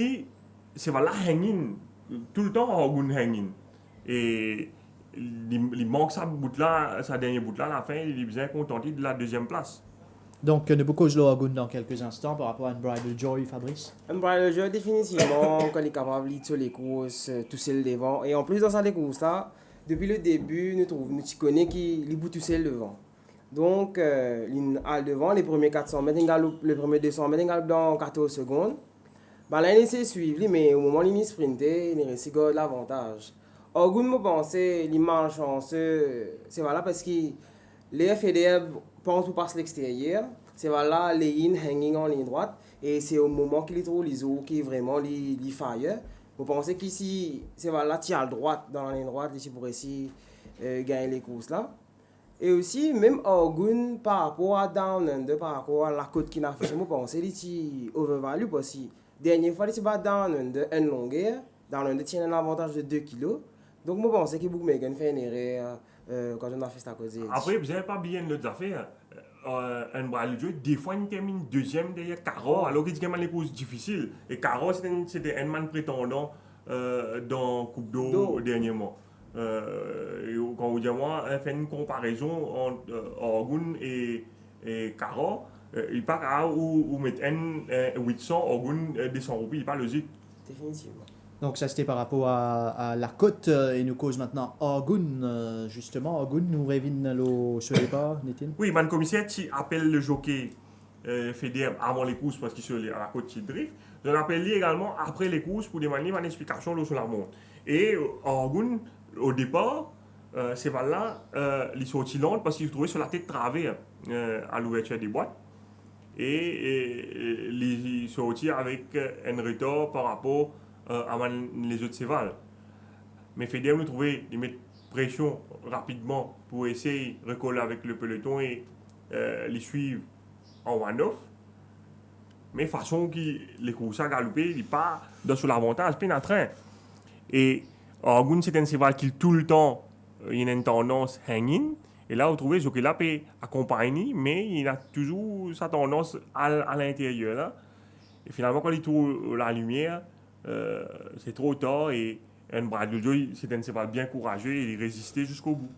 c'est là hanging. Tout le temps, Orgun hanging. Et il manque sa dernière bout là, à la fin, il est bien contenté de la deuxième place. Donc, nous beaucoup de Orgun dans quelques instants par rapport à Unbridled Joy, Fabrice. Unbridled Joy, définitivement, quand il est capable de sur les courses, tout seul devant. Et en plus, dans sa course là, depuis le début, nous connaissons qu'il est tout seul devant. Donc, il a devant les premiers 400 mètres, les premiers 200 mètres, il a dans 14 secondes. Là, il essaie de suivre, mais au moment où il sprintait, il réussit l'avantage. Orgun, je pense, il marche chanceux, c'est voilà parce que les FDR pensent pour passer l'extérieur, c'est voilà les in hanging en ligne droite, et c'est au moment qu'il trouve les eaux qui est vraiment les fire. Vous pensez qu'ici, c'est voilà, tu as le droite dans la ligne droite, ici pour essayer gagner les courses là. Et aussi, même Orgun par rapport à Down Under, par rapport à la côte qu'il a fait, je pense qu'il est overvalue parce que dernière fois, il bat Down Under une longueur, Down Under tient un avantage de 2 kg. Donc, je pense que Bookmaker fait une erreur quand on a fait ça cause. Après, vous n'avez pas bien l'autre affaire. Un bras le jeu, des fois, il termine deuxième derrière Caro, alors qu'il y a des courses difficiles. Et Caro, c'était un man prétendant dans Coupe d'eau dernièrement. Quand vous dites moi, on fait une comparaison entre Orgun et Caro. Il n'est pas grave où mettre un 800, Orgun 200 roupies, il n'est pas logique. Définitivement. Donc ça c'était par rapport à la côte et nous cause maintenant Orgun justement. Orgun nous revient sur les pas, Nitin. Oui, le commissaire qui appelle le jockey fédéral avant les courses parce qu'il est à la côte qui drift. Je l'appelle également après les courses pour demander une explication sur la montre. Et Orgun, au départ, c'est là, il sortit lent parce qu'il se trouvait sur la tête travée à l'ouverture des boîtes. Et il sortit avec un retard par rapport avant les autres cévales. Mais Federer nous trouvait de mettre pression rapidement pour essayer de recoller avec le peloton et les suivre en one-off. Mais façon que les courses à galoper, il n'est pas sur l'avantage, puis en train. Et Orgun, c'est un céval qui tout le temps, il a une tendance hanging. Et là, vous trouvez que là peut accompagner, mais il a toujours sa tendance à l'intérieur. Là. Et finalement, quand il trouve la lumière, c'est trop tard et Unbridled Joy, c'est un cheval bien courageux et il résistait jusqu'au bout.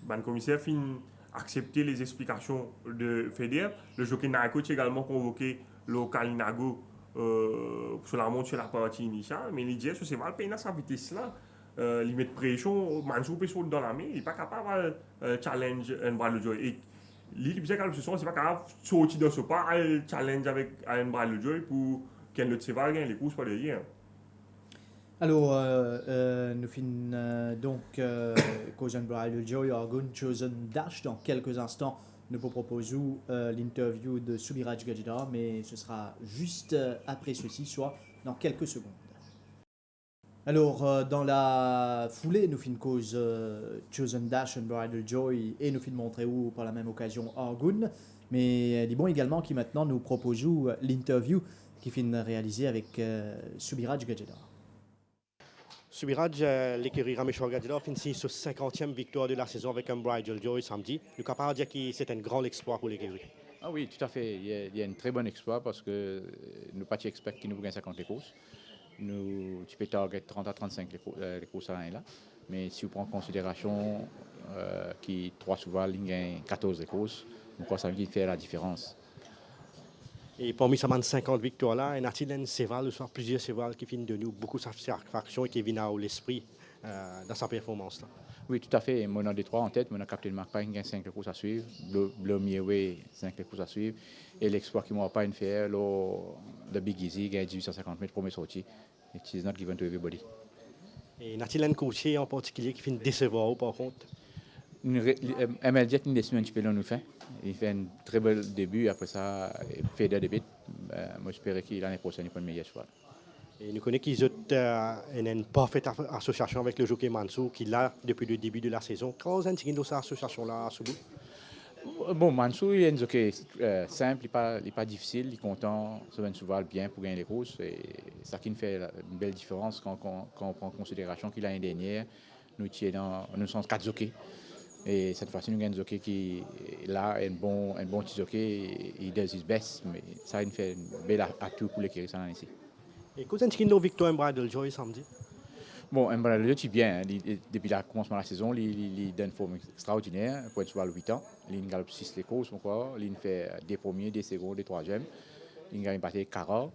Le commissaire finit accepter les explications de Federer. Le jockey Naiko a également convoqué le Kalinago sur la montre sur la partie initiale, mais il disait que ce cheval peine à sa vitesse là. Il met de pression, Mansour peut sauter dans la main, il n'est pas capable de challenge Unbridled Joy. Et il disait que ce n'est pas capable de sortir dans ce pas, challenge avec Unbridled Joy pour qu'un autre cheval gagne les courses par derrière. Alors, nous finissons donc cause Unbridled Joy, Orgun, Chosen Dash. Dans quelques instants, nous vous proposons l'interview de Subiraj Gajidhar, mais ce sera juste après ceci, soit dans quelques secondes. Alors, dans la foulée, nous finissons cause Chosen Dash and Bridal Joy et nous finissons montrer où par la même occasion Argun. Mais il bon également qui maintenant nous propose l'interview qui finit réalisée avec Subiraj Gajedar. Subiraj, l'écurie Rameshwar Gajedar finit sa 50e victoire de la saison avec un Bridal Joy samedi. Nous sommes capable de dire que c'est un grand exploit pour l'écurie. Ah oui, tout à fait. Il y a un très bon exploit parce que nous pas expect qu'il nous gagne 50 les courses. Nous, tu peux target 30 à 35 les courses à l'année là. Mais si on prend en considération qui 3 souvent, il gagne 14 les courses, donc ça veut faire la différence. Et parmi ces 50 victoires-là, il y a un cheval, plusieurs chevals qui viennent de nous, beaucoup de satisfaction et qui viennent à l'esprit dans sa performance-là. Oui, tout à fait. Moi, on a des 3 en tête. Mon Captain Mark Pine gagne 5 courses à suivre. Le Mieway, 5 courses à suivre. Et l'exploit qui m'a pas fait, le Big Easy gagne 1850 mètres pour mes sorties. It is not given to everybody. Et y a-t-il un coursier en particulier qui finit décevoir par contre? ML Jet, une décision un petit peu long nous fait. Il fait un très bel début. Après ça, il fait des débuts. Moi, j'espère qu'il l'année prochaine, il peut le meilleur cheval. Et nous connaissons qu'ils ont une parfaite association avec le jockey Mansour, qui l'a depuis le début de la saison. Comment vous avez cette association-là à ce bout? Bon, Mansour, il est un jockey simple, il n'est pas difficile, il est content, ça va souvent bien pour gagner les courses. Et ça qui fait une belle différence quand on prend en considération qu'il a l'année dernière, nous sommes 4 jockeys. Et cette fois-ci, nous avons un jockey qui là un bon petit jockey, il does his best, mais ça il fait un bel atout pour l'écurie cette année ici. Et comment est-ce qu'il y a une victoire en Bridal Joy samedi? Bon, un Bridal Joy, c'est bien. Depuis le commencement de la saison, il donne une forme extraordinaire. Pour être sur le 8 ans, il gagne 6 les courses encore. Il fait des premiers, des secondes, des troisièmes. Il gagne battu Cara.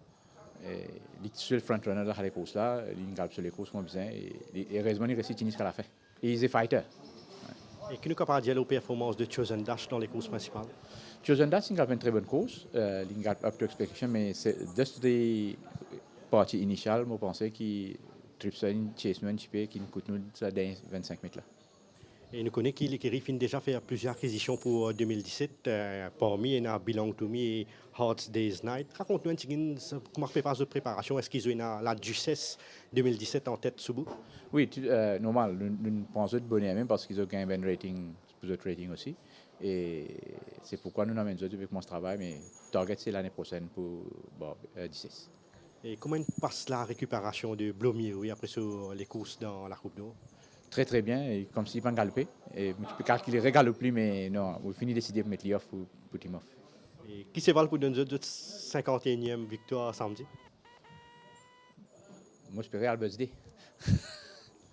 Il est seul front-runner dans les courses là. Il gagne sur les courses comme bien. Et heureusement, il réussit jusqu'à la fin. Et il est fighter. Et que nous capable de dire aux performances de Chosen Dash dans les courses principales? Chosen Dash, il a fait une très bonne course. Il a up to expectation, mais c'est juste des parties initiales, je pensais qu'il Tripson, Chase nous un petit peu, qui nous coûte nous 25 mètres là. Et nous connaissons que l'écurie finit déjà faire plusieurs acquisitions pour 2017. Parmi, il y a Belong to Me et Hearts Days Night. Raconte-nous un petit peu comment fait pas de préparation. Est-ce qu'ils ont la Duchesse 2017 en tête sous bout? Oui, normal. Nous pensons de bonnet même parce qu'ils ont gagné un rating, pour notre rating aussi. Et c'est pourquoi nous n'avons pas depuis que mon travail, mais target c'est l'année prochaine pour 16. Et comment passe la récupération de Blomier après sur les courses dans la Coupe d'Or? Très très bien, et comme s'il va galoper. Et tu peux calculer, regarde plus, mais non, on finit de décider de mettre l'off pour team off. Et qui se valent pour donner notre 51e victoire samedi? Moi, j'espérais à birthday.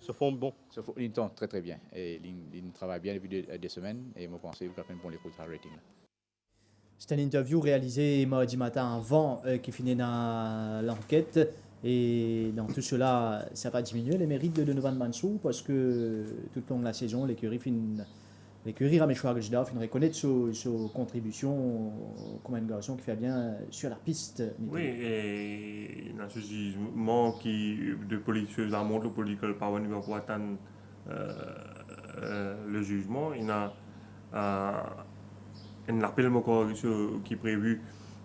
Se font bon. Ils sont très très bien. Et ils travaillent bien depuis 2 semaines. Et moi, je pense qu'ils vont pour les courses à rating. C'est une interview réalisée mardi matin avant qui finit dans l'enquête. Et dans tout cela, ça n'a pas diminué les mérites de Donovan Mansour parce que tout au long de la saison, l'écurie Rameshwar Gajedar finit reconnaître sa contribution comme un garçon qui fait bien sur la piste. Oui, et dans ce jugement de politique, la montre le political power niveau pour atteindre le jugement, il y a un appel qui est prévu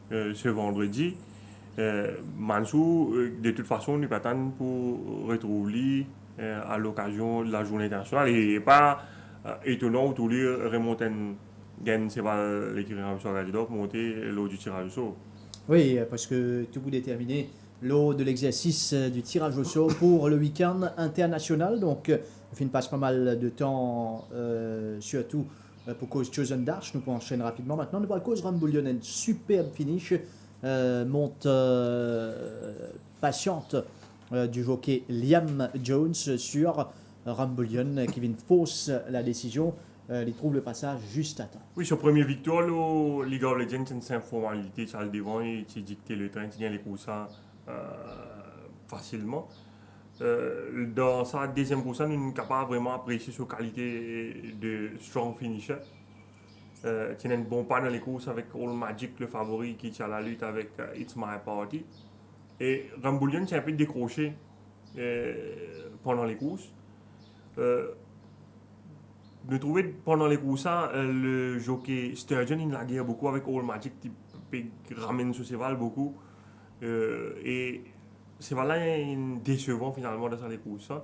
ce vendredi. Mansour, de toute façon, nous attendons pour retrouver à l'occasion de la journée internationale. Et il n'est pas étonnant où tous les remontent c'est pas l'écurie Rameshwar Gajedar pour monter l'eau du tirage au sort. Oui, parce que tout vous déterminer l'eau de l'exercice du tirage au sort pour le week-end international. Donc, on passe pas mal de temps, surtout pour cause Chosen Dash. Nous enchaîner rapidement maintenant. Nous voyons cause Rambouillion, un superbe finish. Monte patiente du jockey Liam Jones sur Rambouillion qui vient fausse la décision. Il trouve le passage juste à temps. Oui, sur première victoire, le League of Legends, c'est une formalité. Ça le devant, il dicté le train, il tient les courses facilement. Dans sa deuxième course, nous sommes capables vraiment apprécier sa qualité de strong finisher. Il y a un bon pas dans les courses avec All Magic, le favori, qui tient la lutte avec It's My Party. Et Rambouillion s'est un peu décroché pendant les courses. Je trouvais pendant les courses, le jockey Sturgeon, il la guerre beaucoup avec All Magic, qui ramène ce cheval beaucoup. Et c'est voilà un décevant finalement dans les courses. Hein.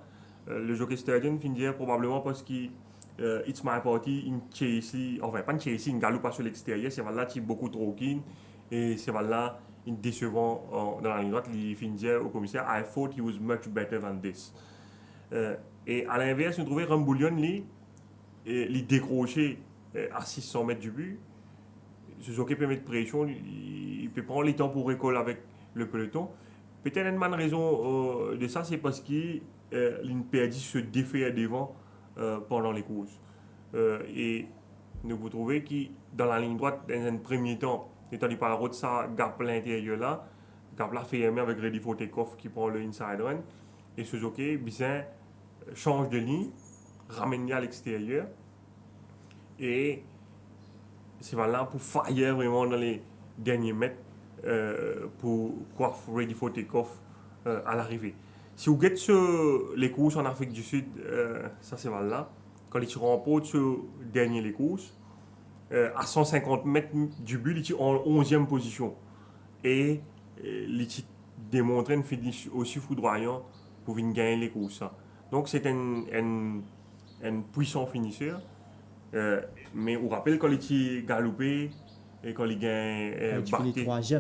Le jockey Sturgeon finit probablement parce qu'il It's My Party, in Chasey, enfin pas une Chasey, une galope sur l'extérieur, c'est voilà qui est beaucoup trop keen et c'est voilà un décevant dans la ligne droite. Il finit au commissaire, I thought he was much better than this. Et à l'inverse, nous trouvons Rambouillion, il décroché à 600 mètres du but. Ce jockey peut mettre pression, il peut prendre les temps pour récoller avec le peloton. Peut-être une bonne raison de ça, c'est parce qu'il perdu se défait devant pendant les courses. Et nous vous trouvez que dans la ligne droite, dans un premier temps, étant par la route, ça gap l'intérieur là, gap là fait aimer avec Ready for Takeoff qui prend le inside run. Et ce jockey, bien, change de ligne, ramène à l'extérieur. Et c'est voilà pour fire vraiment dans les derniers mètres pour coiffer Ready for Takeoff à l'arrivée. Si vous regardez sur les courses en Afrique du Sud, ça c'est voilà, quand ils remportent sur dernier les courses, à 150 mètres du but, ils sont en 11e position. Et ils démontrent une finish aussi foudroyant pour venir gagner les courses. Donc c'est un puissant finisseur. Mais on rappelle quand il galopé et quand il gagne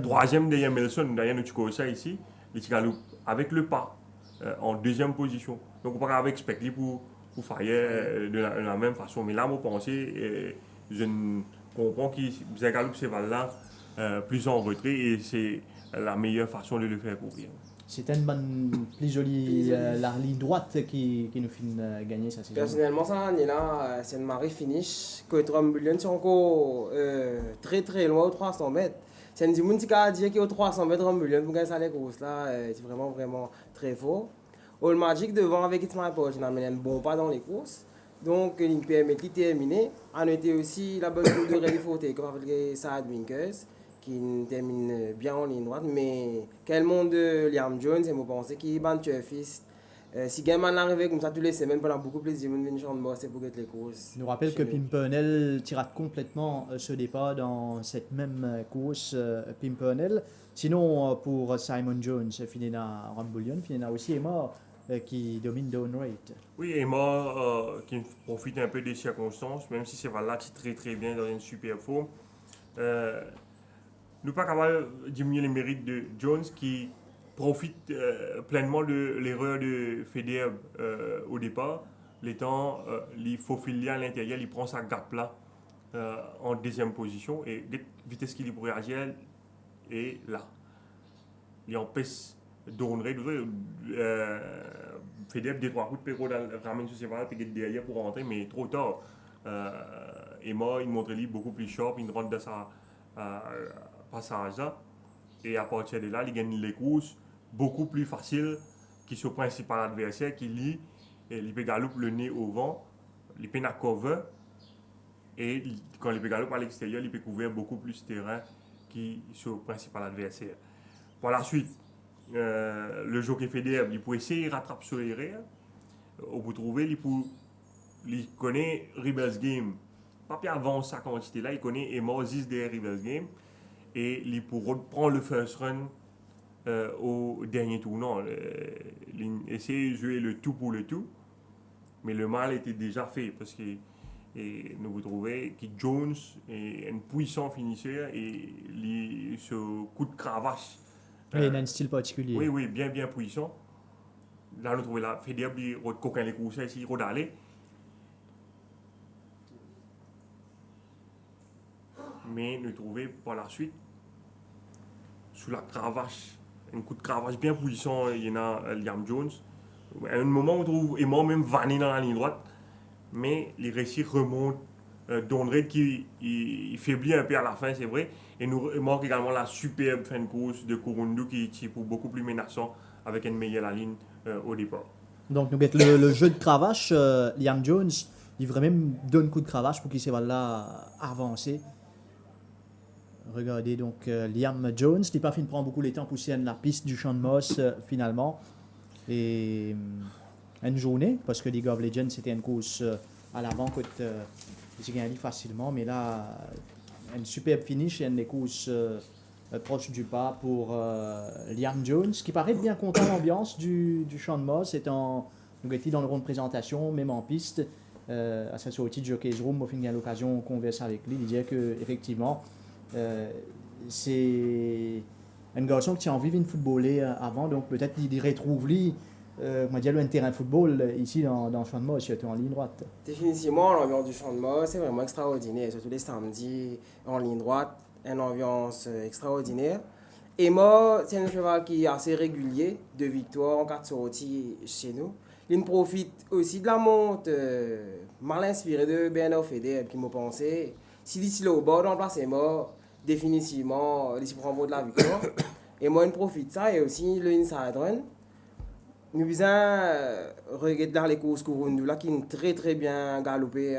troisième derrière Melson, derrière notre ça ici, il galope avec le pas en deuxième position. Donc on peut pas expecter pour faire de la même façon. Mais là, moi, je pense, je comprends qu'il galope ces balles-là plus en retrait et c'est la meilleure façon de le faire courir. C'était une bonne, plus jolie la ligne droite qui nous fait gagner ça. Personnellement, ça, là, c'est une marée finish. Que Rambouillion, c'est encore très très loin aux 300 mètres. C'est une dimanche qui a dit qu'il y a 300 mètres Rambouillion pour gagner ça les courses là, c'est vraiment vraiment très fort. All Magic devant avec It's My Party, on a mené un bon pas dans les courses. Donc, l'INPM est terminé. On a noté aussi la bonne course de Ready for Takeoff avec les Side Winkers, qui termine bien en ligne droite. Mais quel monde de Liam Jones, et moi pensez qu'il bat Turfist. Si Gaiman arrivait comme ça tous les semaines pendant beaucoup plus de monde venir de c'est pour les courses. Je nous rappelle que Pimpernel tirate complètement ce départ dans cette même course Pimpernel. Sinon, pour Simon Jones, Finena Rambouillion, Finena aussi est mort. Qui domine Down Rate. Oui, Emma qui profite un peu des circonstances, même si c'est là qui est très très bien dans une super forme. Nous pas capable de diminuer les mérites de Jones qui profite pleinement de l'erreur de Federer au départ. L'étant, il faufile à l'intérieur, il prend sa gap là en deuxième position et vitesse qu'il pourrait réagir est là. Il empêche Donnerait, Federer des 3 coups de péro ramène sur ses valeurs et derrière pour rentrer, mais trop tard. Emma, il montre lui beaucoup plus sharp, il rentre dans sa passage là. Et à partir de là, il gagne les courses beaucoup plus faciles qui sont principal adversaire qui lit et il peut galoper le nez au vent, il peut cover et quand il peut galoper à l'extérieur, il peut couvrir beaucoup plus de terrain qui sont principal adversaire. Par la suite, le jockey Federer, il peut essayer de rattraper sur les erreurs. Au bout de trouver, il connaît Rebels Game. Pas bien avant sa quantité là, il connaît Emma 10 des Rebels Game. Et il peut reprendre le first run au dernier tournant. Il essaie de jouer le tout pour le tout. Mais le mal était déjà fait parce que nous vous trouvez que Jones est un puissant finisseur et ce coup de cravache. Il a un style particulier. Oui, bien puissant. Là, nous trouvons là, Federer, il coquin les courses ici, il rodale. Mais nous trouvons par la suite, sous la cravache, un coup de cravache bien puissant, il y en a Liam Jones. À un moment, on trouve Emma même vanné dans la ligne droite, mais les récits remontent. Donnered qui faiblit un peu à la fin, c'est vrai. Et nous manque également la superbe fin de course de Kurundu qui est beaucoup plus menaçant avec une meilleure ligne au départ. Donc, nous le jeu de cravache, Liam Jones, il vraiment donne un coup de cravache pour qu'il se là avancer. Regardez donc Liam Jones, qui pas fin de prendre beaucoup de temps pour la piste du champ de Moss finalement. Et une journée, parce que League of Legends c'était une course à l'avant que j'ai gagné facilement, mais là, une superbe finish et une course proche du pas pour Liam Jones, qui paraît bien content de l'ambiance du Champ de Moss, étant nous étions dans le rond de présentation, même en piste, à sa sortie de Jockey's Room, au fin de l'occasion, on converse avec lui, il disait qu'effectivement, c'est un garçon qui a envie de footballer avant, donc peut-être qu'il retrouve lui, on va dire, un terrain de football ici dans le Champ de Moss, surtout en ligne droite. Définitivement, l'ambiance du Champ de Moss, c'est vraiment extraordinaire, surtout les samedis en ligne droite, une ambiance extraordinaire. Et moi, c'est un cheval qui est assez régulier, de victoires en 4 sorties chez nous. Il profite aussi de la monte mal inspirée de Bernard Feder, qui m'a pensé, si d'ici là au bord dans le placement, définitivement, il prend de la victoire. Et moi, il profite de ça, et aussi le inside run. Nous regarder les courses couronnes là qui ont très bien galopé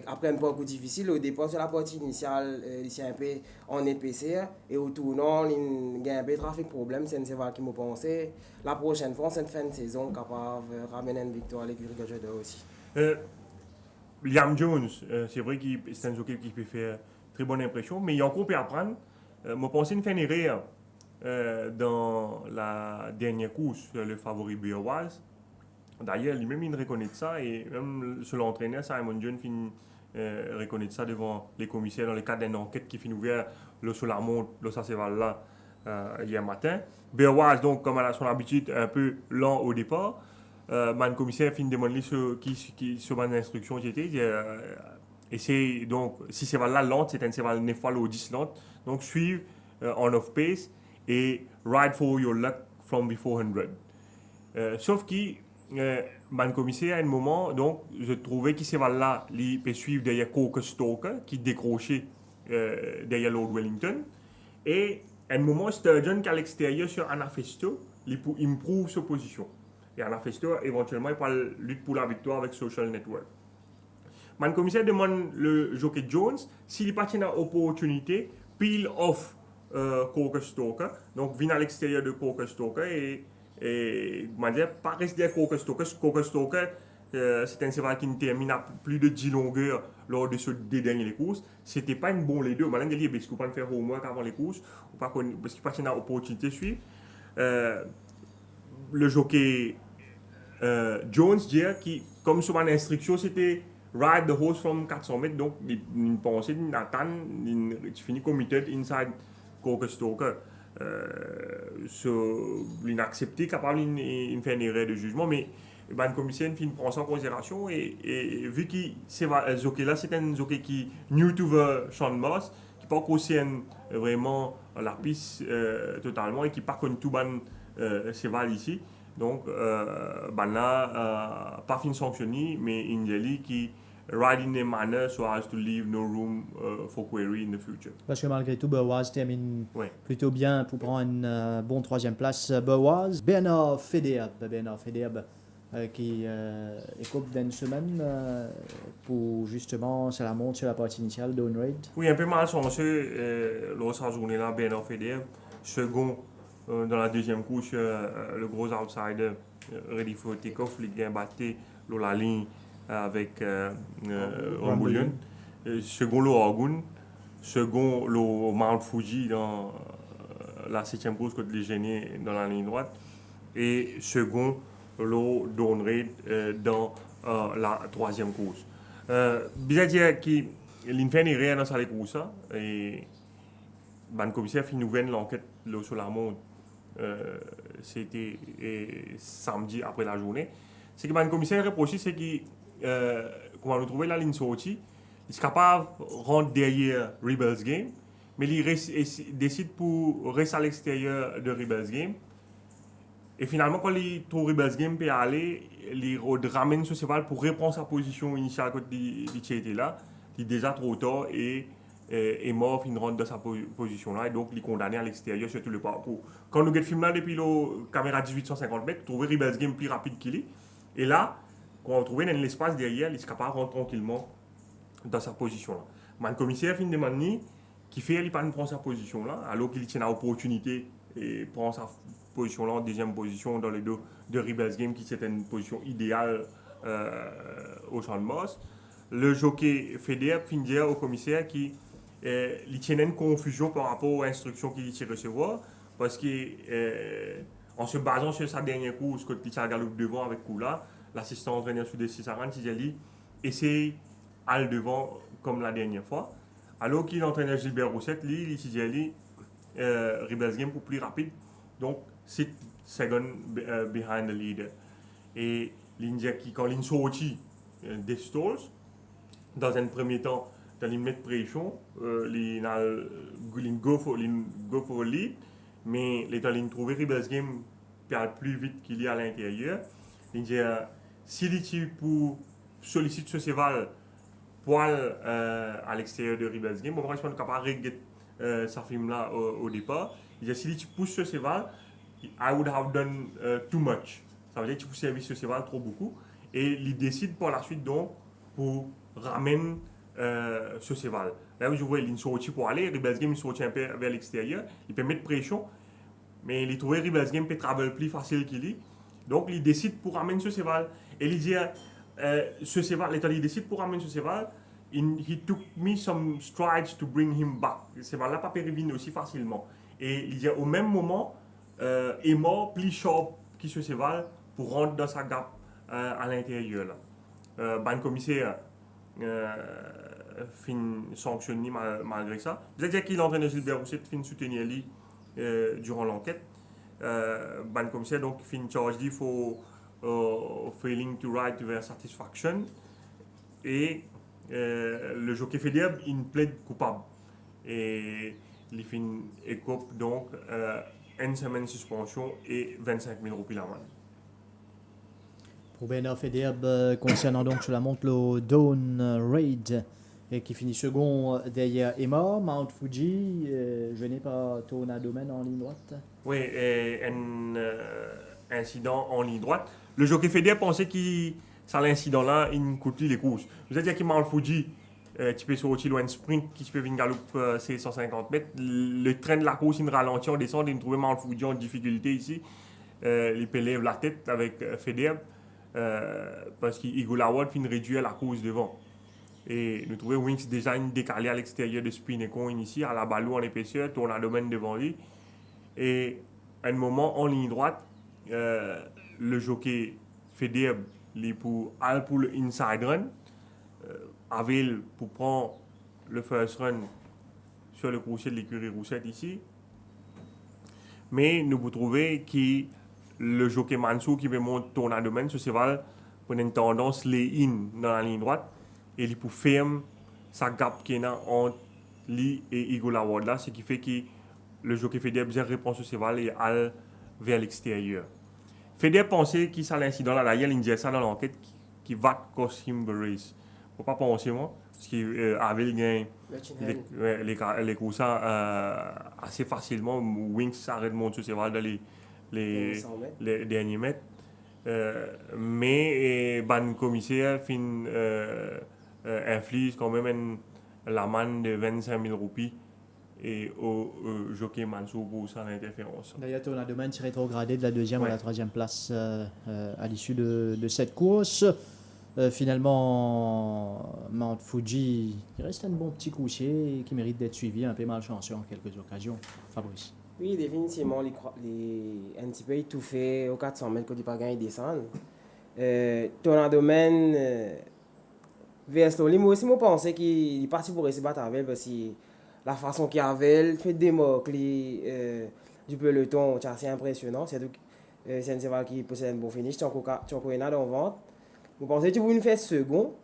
après un parcours difficile. Au départ, sur la partie initiale, il y a un peu en épaisseur. Et au tournant, il y a un peu de trafic problème. C'est un cheval qui m'a pensé. La prochaine fois, cette fin de saison, capable de ramener une victoire à l'écurie de Jodor aussi. Liam Jones, c'est vrai que c'est un jockey qui peut faire très bonne impression, mais il y a encore à apprendre. Moi, je pense qu'il fait une erreur dans la dernière course, le favori Beowulf. D'ailleurs, lui-même, il reconnaît ça, et même sur l'entraîneur, Simon Jones, reconnaît ça devant les commissaires dans le cadre d'une enquête qui finit ouverte sur la montre, ça c'est là hier matin. Beowulf, donc, comme à son habitude, un peu lent au départ. Le commissaire finit de demander sur mon instruction j'étais. Et c'est donc, si c'est là lente, c'est un cheval 9 fois au 10 lente. Donc, suivre en off-pace et ride for your luck from before 100. Sauf que le commissaire, à un moment, donc, je trouvais que ce cheval-là, il peut suivre derrière Coker Stalker, qui décrochait derrière Lord Wellington. Et à un moment, Sturgeon, qui est à l'extérieur sur Anafesto, il improve sa position. Et Anafesto, éventuellement, il parle lutte pour la victoire avec Social Network. Le commissaire demande le jockey Jones s'il pas tient l'opportunité, peel off Coker Stalker, donc vient à l'extérieur de Coker Stalker et pas rester à Coker Stalker. Coker Stalker, c'est un cheval qui termine à plus de 10 longueurs lors de des dernières courses. C'était pas une bonne les deux. Maintenant, il y a parce qu'on peut faire homework avant les courses, ou pas parce qu'il pas tient l'opportunité de suivre. Le jockey Jones dit qui, comme sur mon instruction, c'était ride the horse from 400 mètres, donc il pensait Nathan, il finit committed inside Coker Stalker. Il a accepté capable de faire une erreur de jugement, mais le commissaire prend ça en considération et vu que ce jockey-là, c'est un jockey qui new to the Champ de Moss, qui pas conscient vraiment la piste totalement et qui pas connu tout ban cheval ici. Donc, là, pas fin sanctionné, mais Indieli qui ride in a manner so as to leave no room for query in the future. Parce que malgré tout, Beowulf termine plutôt bien pour prendre une bonne troisième place. Beowulf, Bernard Federb qui écope d'une semaine pour justement, c'est la montre sur la partie initiale d'Ownraid. Oui, un peu mal sensé lors de cette journée-là, Bernard Federb, second dans la deuxième couche, le gros outsider ready for take-off, il a battu la ligne avec Rambouillion. Second le Orgun, second le Mount Fuji dans la 7e course contre les génies dans la ligne droite et second le Dawnraid dans la 3e course. Bizarre dire qu'il fait une erreur dans cette course et le commissaire fait une nouvelle enquête sur la montre. C'était samedi après la journée. C'est que le commissaire reproché, c'est que quand on a trouvé la ligne sortie, il est capable de rentrer derrière Rebels Game, mais il décide pour rester à l'extérieur de Rebels Game. Et finalement, quand il trouve Rebels Game peut aller, il ramène ce cheval pour reprendre sa position initiale quand il était là. Il est déjà trop tard et est mort, il rentre dans sa position là, et donc il est condamné à l'extérieur sur tout le parcours. Quand nous regardons le film là depuis la caméra 1850 mètres, trouver Rebels Game plus rapide qu'il est. Et là, quand on trouve dans l'espace derrière, il est capable de rentrer tranquillement dans sa position là. Le commissaire finit de demander qui fait, il ne prend sa position là, alors qu'il tient l'opportunité et prend sa position là en deuxième position dans les deux de Rebels Game, qui c'était une position idéale au Champ de Moss. Le jockey Federb finit au commissaire qui il tient une confusion par rapport aux instructions qu'il tient recevoir, parce que en se basant sur sa dernière course, quand il a galopé devant avec Koula, l'assistant entraîneur sous des 640, il a dit essaye aller devant comme la dernière fois. Alors qu'il l'entraîneur Gilbert Roussette, lui, il a dit Rebels Game pour plus rapide, donc sit second behind the leader. Et l'India qui, quand l'In sorti des stalls, dans un premier temps, dans l'In mettre pression, l'In go for a lead, mais l'état l'In trouvé Rebels Game plus vite qu'il y a à l'intérieur. L'India, s'il est pour solliciter ce cheval pour à l'extérieur de Rebels Game, bon, je pense qu'on ne peut pas sa film là au départ. Il dit si tu pousses ce cheval, I would have done too much. Ça veut dire que tu pousses ce cheval trop beaucoup. Et il décide par la suite donc pour ramener ce cheval. Là où je vois il sorti pour aller, Rebels Game il sorti un peu vers l'extérieur, il peut mettre pression, mais il trouve Rebels Game peut traverser plus facile qu'il est. Donc il décide pour ramener ce cheval. Et il dit ce cheval, il décide pour ramener ce cheval. He took me some strides to bring him back. Ce cheval là pas périvine aussi facilement. Et il dit au même moment, est mort plus sharp que ce cheval pour rentrer dans sa gap à l'intérieur. Le commissaire fin sanctionné malgré ça. Vous dire qu'il entraîne Gilbert Rousset fin soutenir lui durant l'enquête. Le commissaire donc fin charge lui for failing to ride to their satisfaction. Et le jockey fédéral il plaide coupable. Et il fin écope donc une semaine de suspension et 25 000 roupies l'amende. Pour Bernard Federbe, concernant donc sur la montre le Dawn Raid, qui finit second derrière Emma, Mount Fuji, je n'ai pas Tornado Man en ligne droite. Oui, un incident en ligne droite. Le jockey fédéral pensait que ça l'incident-là, il coûte les courses. Vous avez dit que Mount Fuji, tu peux sortir loin sprint, qui peut venir galoper 150 mètres. Le train de la course, il ralentit, on descend, il trouve Mount Fuji en difficulté ici. Il peut lever la tête avec Federbe. Parce qu'Igor Lawad finit réduire la course devant. Et nous trouvons Winx déjà décalé à l'extérieur de Spinecon ici, à la ballon en épaisseur, tourne à domaine devant lui. Et à un moment, en ligne droite, le jockey Federbe pour le inside run, avait pour prendre le first run sur le crochet de l'écurie Roussette ici. Mais nous vous trouvez que le jockey Mansou qui veut monter tourner à domaine, ce cheval pour une tendance les in dans la ligne droite et il peut fermer sa gap qui est entre lui et Igor Lawad là, ce qui fait que le jockey Federbe bien répond ce cheval et aller vers l'extérieur. Federbe pensait qu'il ça l'incident là, d'ailleurs il dit ça dans l'enquête qui va cost him the race. Faut pas penser moi parce qu'il avait gagné les courses assez facilement. Winx arrête de monter ce cheval dans les derniers mètres. Mais le commissaire inflige quand même l'amende de 25 000 roupies et au jockey Mansour pour sa interférence. D'ailleurs, Tornado Man s'est rétrogradé de la deuxième à la troisième place à l'issue de cette course. Finalement, Mount Fuji, il reste un bon petit coussier qui mérite d'être suivi, un peu malchanceux en quelques occasions. Fabrice. Oui, définitivement, un petit peu étouffé aux 400 mètres quand il pas gagné descendre. Tornado Man, VS Loli, moi aussi, je pensais qu'il est parti pour essayer de battre avec parce que la façon qu'il avait, il fait des mots du peloton, c'est assez impressionnant. C'est un cheval qui possède un bon finish, tu as encore une dans le ventre. Vous pensez que tu voulais faire second,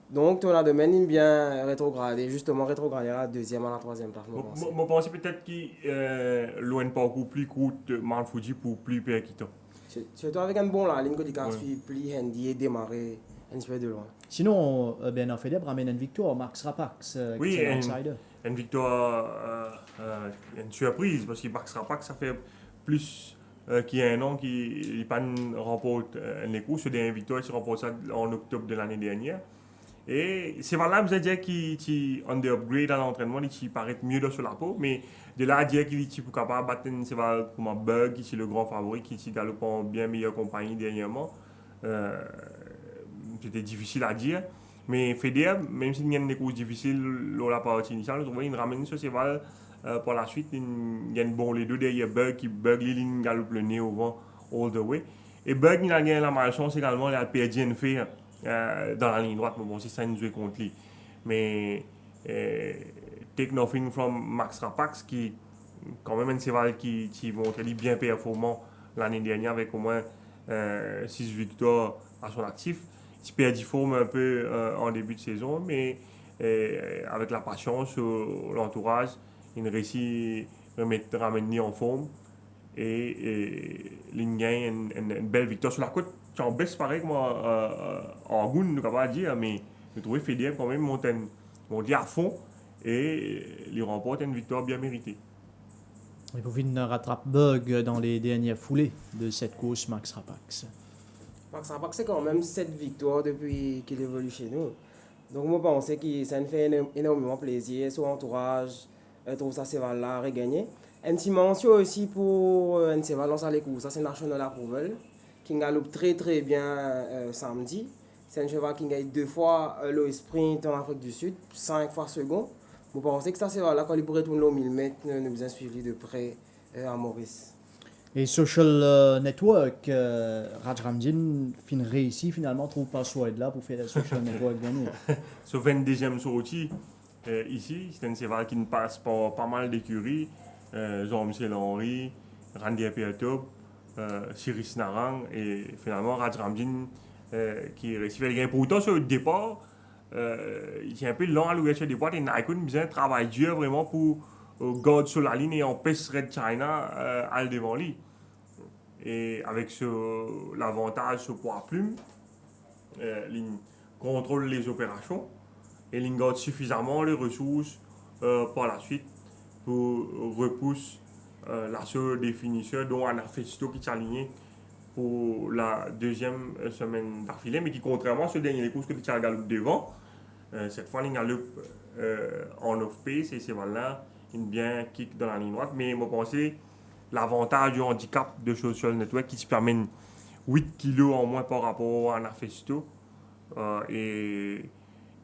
donc Tornado Man est bien rétrogradé, justement rétrogradé à la deuxième, à la troisième place. Je pense peut-être qu'il loin parcours plus court Mount Fuji pour plus percutant. Surtout avec un bon la ligne que tu as suivi plus handy et démarrer un petit peu de loin. Sinon, Bernard Federbe ramène une victoire, Max Rapax, oui, qui est outsider. Une victoire, une surprise, parce que Max Rapax, ça fait plus qu'il y a un an qu'il remporte les courses. C'est une victoire, il remporte ça en octobre de l'année dernière. Et c'est valable de dire qu'il on the upgrade à l'entraînement, il paraît mieux sur la peau, mais de là à dire qu'il est capable de battre un cheval comme un Bug, qui est le grand favori, qui galope en bien meilleure compagnie dernièrement, c'était difficile à dire. Mais Federer, même s'il y a des courses difficiles lors de la partie initiale, je trouve qu'il ramène ce cheval par la suite. Il y a une bonne les deux derrière Bug qui Bug les lignes galope le nez au vent all the way. Et Bug, il a gagné la malchance également, il a perdu une fille dans la ligne droite. Mais bon, c'est ça, il joue contre lui. Mais Take Nothing from Max Rapax, qui quand même un cheval qui montre bien performant l'année dernière avec au moins 6 victoires à son actif. Il perd du forme un peu en début de saison, mais avec la patience, l'entourage, il réussit à ramener en forme et il gagne une belle victoire sur la côte. Tu en baisse pareil que moi en goût, nous pas dire, mais je trouvais Federer quand même monte à fond et il remporte une victoire bien méritée. Et Pouvin rattrape Bug dans les dernières foulées de cette course Max Rapax. Max Rapax, c'est quand même 7 victoires depuis qu'il évolue chez nous. Donc, moi, je pense que ça me fait énormément plaisir. Son entourage trouve ça cheval-là regagné. Un petit mention aussi pour un cheval dans les courses. Ça, c'est National Approval, qui galope très très bien samedi. C'est un cheval qui gagne 2 fois le sprint en Afrique du Sud, 5 fois second. Je pense que ça, cheval-là, quand il pourrait tourner au 1000 mètres, nous besoin suivi de près à Maurice. Et Social Network, Raj Ramdin fin réussi finalement, trouve pas ce là pour faire Social Network gagner. Ce 22e sortie ici, c'est un cheval qui ne passe pas mal d'écuries. Jean-Michel Henry, Randy Apiatop, Cyrus Narang et finalement Raj Ramdin qui réussit à gagner. Pourtant, sur le départ, il est un peu lent à l'ouverture des boîtes et Naikon besoin de travailler dur vraiment pour garder sur la ligne et empêcher Red China à aller devant lui. Et avec l'avantage sur poids plume, il contrôle les opérations et il garde suffisamment les ressources par la suite pour repousser la seule des finisseurs dont Anna Festo qui s'est aligné pour la deuxième semaine d'affilée, mais qui contrairement à ce dernier course que tu as galop devant, cette fois il galope en off-pace et c'est voilà, il bien kick dans la ligne droite, mais moi pensais l'avantage du handicap de Social Network qui te permet 8 kg en moins par rapport à Anna Festo et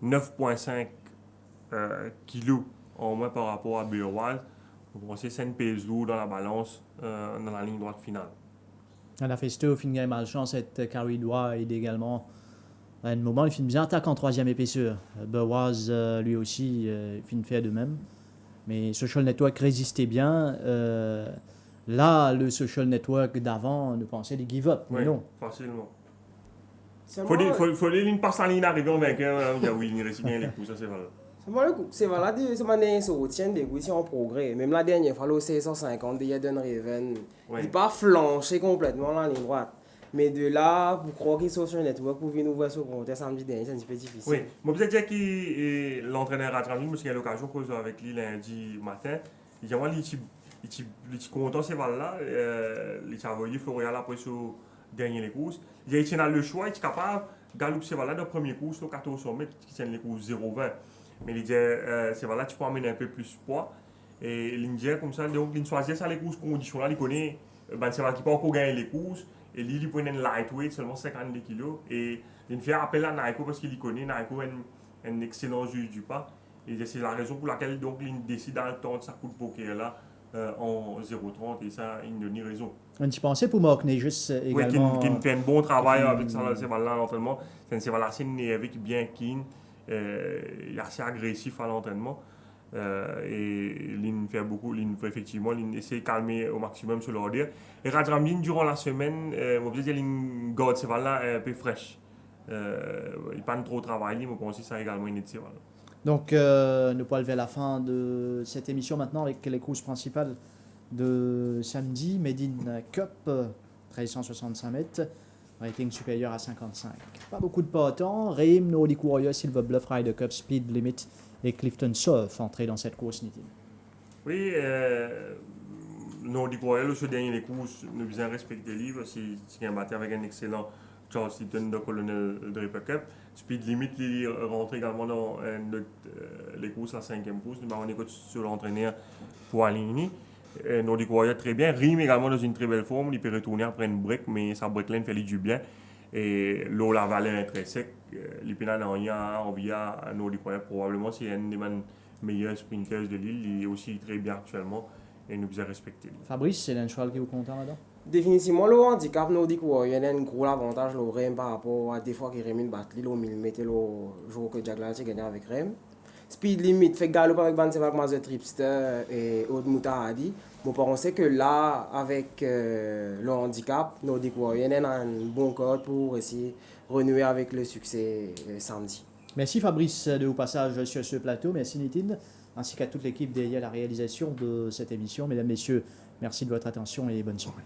9,5 kg en moins par rapport à Beerwald. Vous pensez c'est une pèse lourd dans la balance dans la ligne droite finale. Anna Festo fin gagne malchance être Carrie Wide également. À un moment, il finit bien attaque en troisième épaisseur. Bewaz, lui aussi, fin fait de même. Mais Social Network résistait bien. Là, le Social Network d'avant, nous pensait des give-up. Oui, mais non. facilement. Seulement, Faut les lignes passer en ligne arriver en vainqueur. Oui, il réussit bien les coups, ça c'est vrai. c'est voilà, c'est manière se retient des goûts en progrès. Même la dernière fois, le 650 de Yaden Raven, Oui. il n'a pas flanché complètement dans la ligne droite. Mais de là, pour croire qu'il est sur le network, pour venir nous voir ce compte samedi dernier, c'est un petit peu difficile. Oui, moi peut-être dire que l'entraîneur a travaillé, parce qu'il y a l'occasion de causer avec lui lundi matin. Il dit moi, il est content ces balles-là. Il a envoyé Florian après ce dernier les courses. Il dit qu'il a le choix, il est capable de galoper ces balles-là dans le premier course, le 1400 mètres, qui tient les courses 0,20. Mais il dit ces balles-là, tu peux amener un peu plus de poids. Et il dit comme ça, donc il choisit ça les courses conditions-là, il connaît, c'est vrai qu'il peut encore gagner les courses. Et lui, il prend une lightweight, seulement 52 kg. Et il fait appel à Naiko parce qu'il connaît. Naiko est un excellent juge du pas. Et c'est la raison pour laquelle donc, il décide dans le temps de sa coup de poker là en 0,30. Et ça, il donne raison. Un petit pensée pour Mark Negus également. Oui, qui fait un bon travail avec ça, là l'entraînement. C'est un cheval assez nerveux, bien keen. Il est assez agressif à l'entraînement. Et il fait beaucoup, effectivement, il essaie de calmer au maximum sur l'order. Et Raj Ramdin, durant la semaine, on peut dire qu'il garde ce cheval-là un peu fraîche. Il n'a pas trop travaillé, mais je pense que ça a également une cheval. Donc, nous pouvons lever la fin de cette émission maintenant avec les courses principales de samedi. Medine Cup, 1365 mètres, rating supérieur à 55. Pas beaucoup de partants. Reim, Nordic Warrior, Silver Bluff, Ryder Cup, Speed Limit et Clifton Surf entrés dans cette course, Nitin. Oui, Nordic Warrior, ce dernier les courses, nous devons respecter les livres. C'est un battu avec un excellent Charles Seaton de Colonel Draper Cup. Speed Limit, il rentre également dans les courses à 5e course. Nous avons écouté sur l'entraîneur pour aligner. Nordic Warrior très bien. Rime également dans une très belle forme. Il peut retourner après une break, mais sa break-line fait du bien. Et l'eau la vallée est très sec. Les pénales en Y'a, en Via, en eau probablement c'est un des meilleurs sprinters de l'île. Il est aussi très bien actuellement et nous devons respecter. Fabrice, c'est un cheval qui vous content là-dedans? Définitivement, le handicap nordique warrior a un gros avantage le Rem par rapport à des fois que Rem bat le millimètre le jour que Jack Lalche gagné avec Rem. Speed limit fait galop avec Van Sevac Mazer Tripster et Aude Moutahadi. Mon pensez que là, avec le handicap, Nordic Warrior a un bon code pour essayer de renouer avec le succès samedi. Merci Fabrice de vos passages sur ce plateau. Merci Nitin, ainsi qu'à toute l'équipe derrière la réalisation de cette émission. Mesdames, Messieurs, merci de votre attention et bonne soirée.